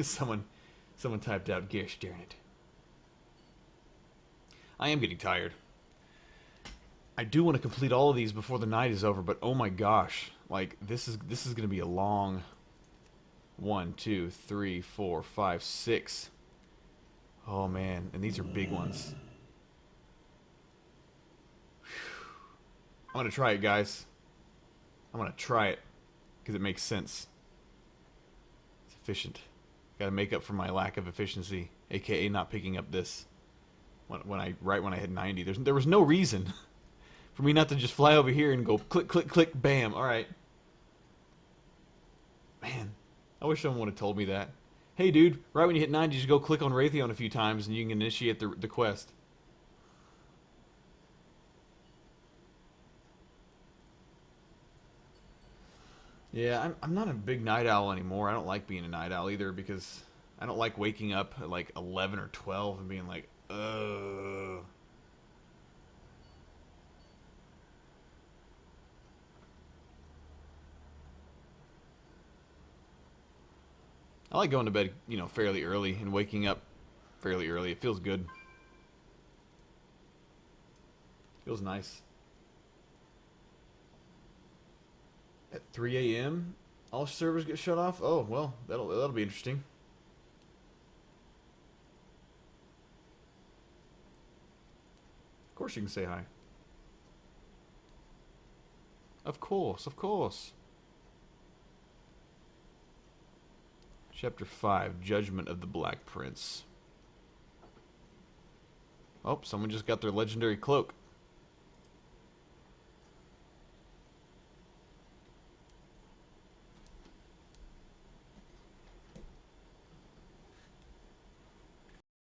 someone typed out, gosh darn it. I am getting tired. I do want to complete all of these before the night is over, but oh my gosh. Like, this is gonna be a long 1, 2, 3, 4, 5, 6. Oh man, and these are big ones. Whew. I'm gonna try it, guys. I'm gonna try it because it makes sense. It's efficient. Gotta make up for my lack of efficiency, aka not picking up this when I hit 90. There was no reason for me not to just fly over here and go click, click, click, bam. All right. Man, I wish someone would have told me that. Hey, dude, right when you hit 90, you just go click on Raytheon a few times and you can initiate the quest. Yeah, I'm not a big night owl anymore. I don't like being a night owl either because I don't like waking up at like 11 or 12 and being like, ugh. I like going to bed, fairly early and waking up fairly early. It feels good. Feels nice. At 3 a.m., all servers get shut off? Oh, well, that'll be interesting. Of course you can say hi. Of course, of course. Chapter 5, Judgment of the Black Prince. Oh, someone just got their legendary cloak.